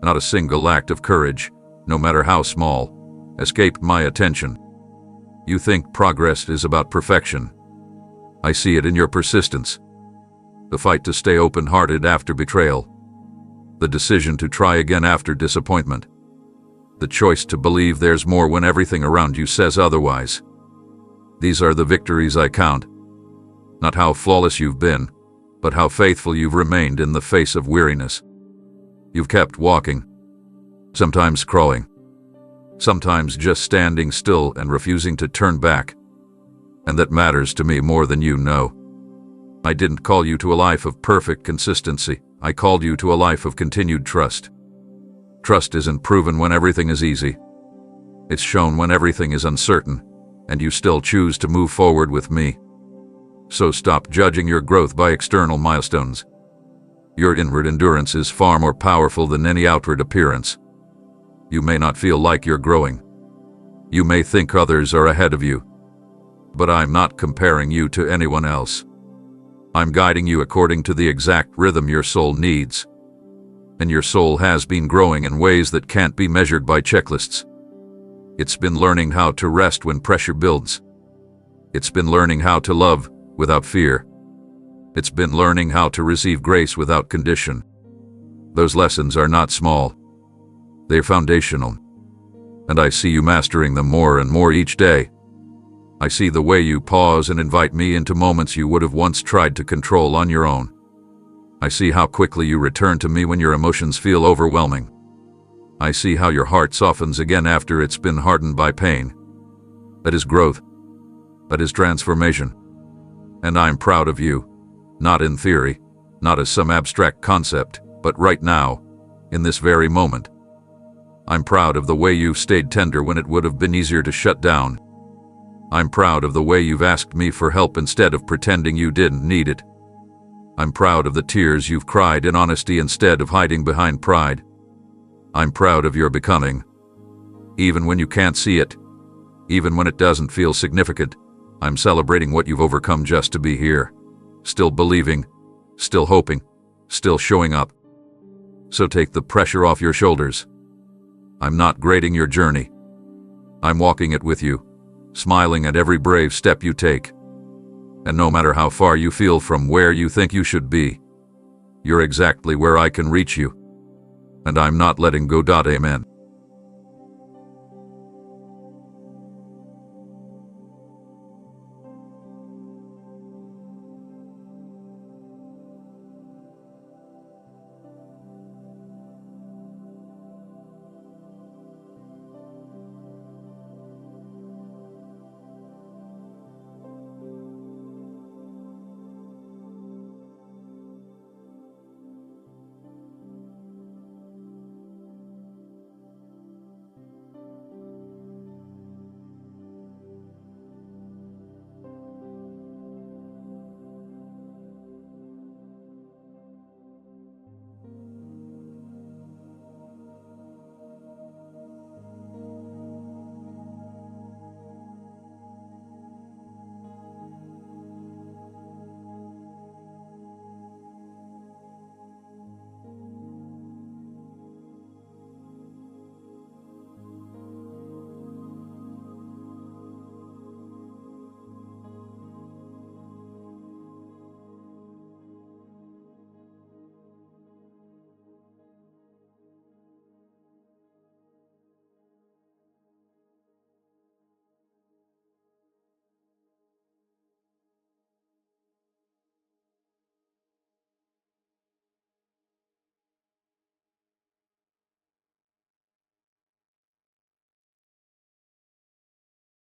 Speaker 1: Not a single act of courage, no matter how small, escaped my attention. You think progress is about perfection. I see it in your persistence. The fight to stay open-hearted after betrayal. The decision to try again after disappointment. The choice to believe there's more when everything around you says otherwise. These are the victories I count. Not how flawless you've been, but how faithful you've remained in the face of weariness. You've kept walking, sometimes crawling, sometimes just standing still and refusing to turn back. And that matters to me more than you know. I didn't call you to a life of perfect consistency. I called you to a life of continued trust. Trust isn't proven when everything is easy. It's shown when everything is uncertain, and you still choose to move forward with me. So stop judging your growth by external milestones. Your inward endurance is far more powerful than any outward appearance. You may not feel like you're growing. You may think others are ahead of you, But I'm not comparing you to anyone else. I'm guiding you according to the exact rhythm your soul needs. And your soul has been growing in ways that can't be measured by checklists. It's been learning how to rest when pressure builds. It's been learning how to love without fear. It's been learning how to receive grace without condition. Those lessons are not small. They're foundational. And I see you mastering them more and more each day. I see the way you pause and invite me into moments you would have once tried to control on your own. I see how quickly you return to me when your emotions feel overwhelming. I see how your heart softens again after it's been hardened by pain. That is growth. That is transformation. And I'm proud of you, not in theory, not as some abstract concept, but right now, in this very moment. I'm proud of the way you've stayed tender when it would have been easier to shut down. I'm proud of the way you've asked me for help instead of pretending you didn't need it. I'm proud of the tears you've cried in honesty instead of hiding behind pride. I'm proud of your becoming. Even when you can't see it, even when it doesn't feel significant, I'm celebrating what you've overcome just to be here. Still believing, still hoping, still showing up. So take the pressure off your shoulders. I'm not grading your journey. I'm walking it with you, smiling at every brave step you take. And no matter how far you feel from where you think you should be, you're exactly where I can reach you. And I'm not letting go. Amen.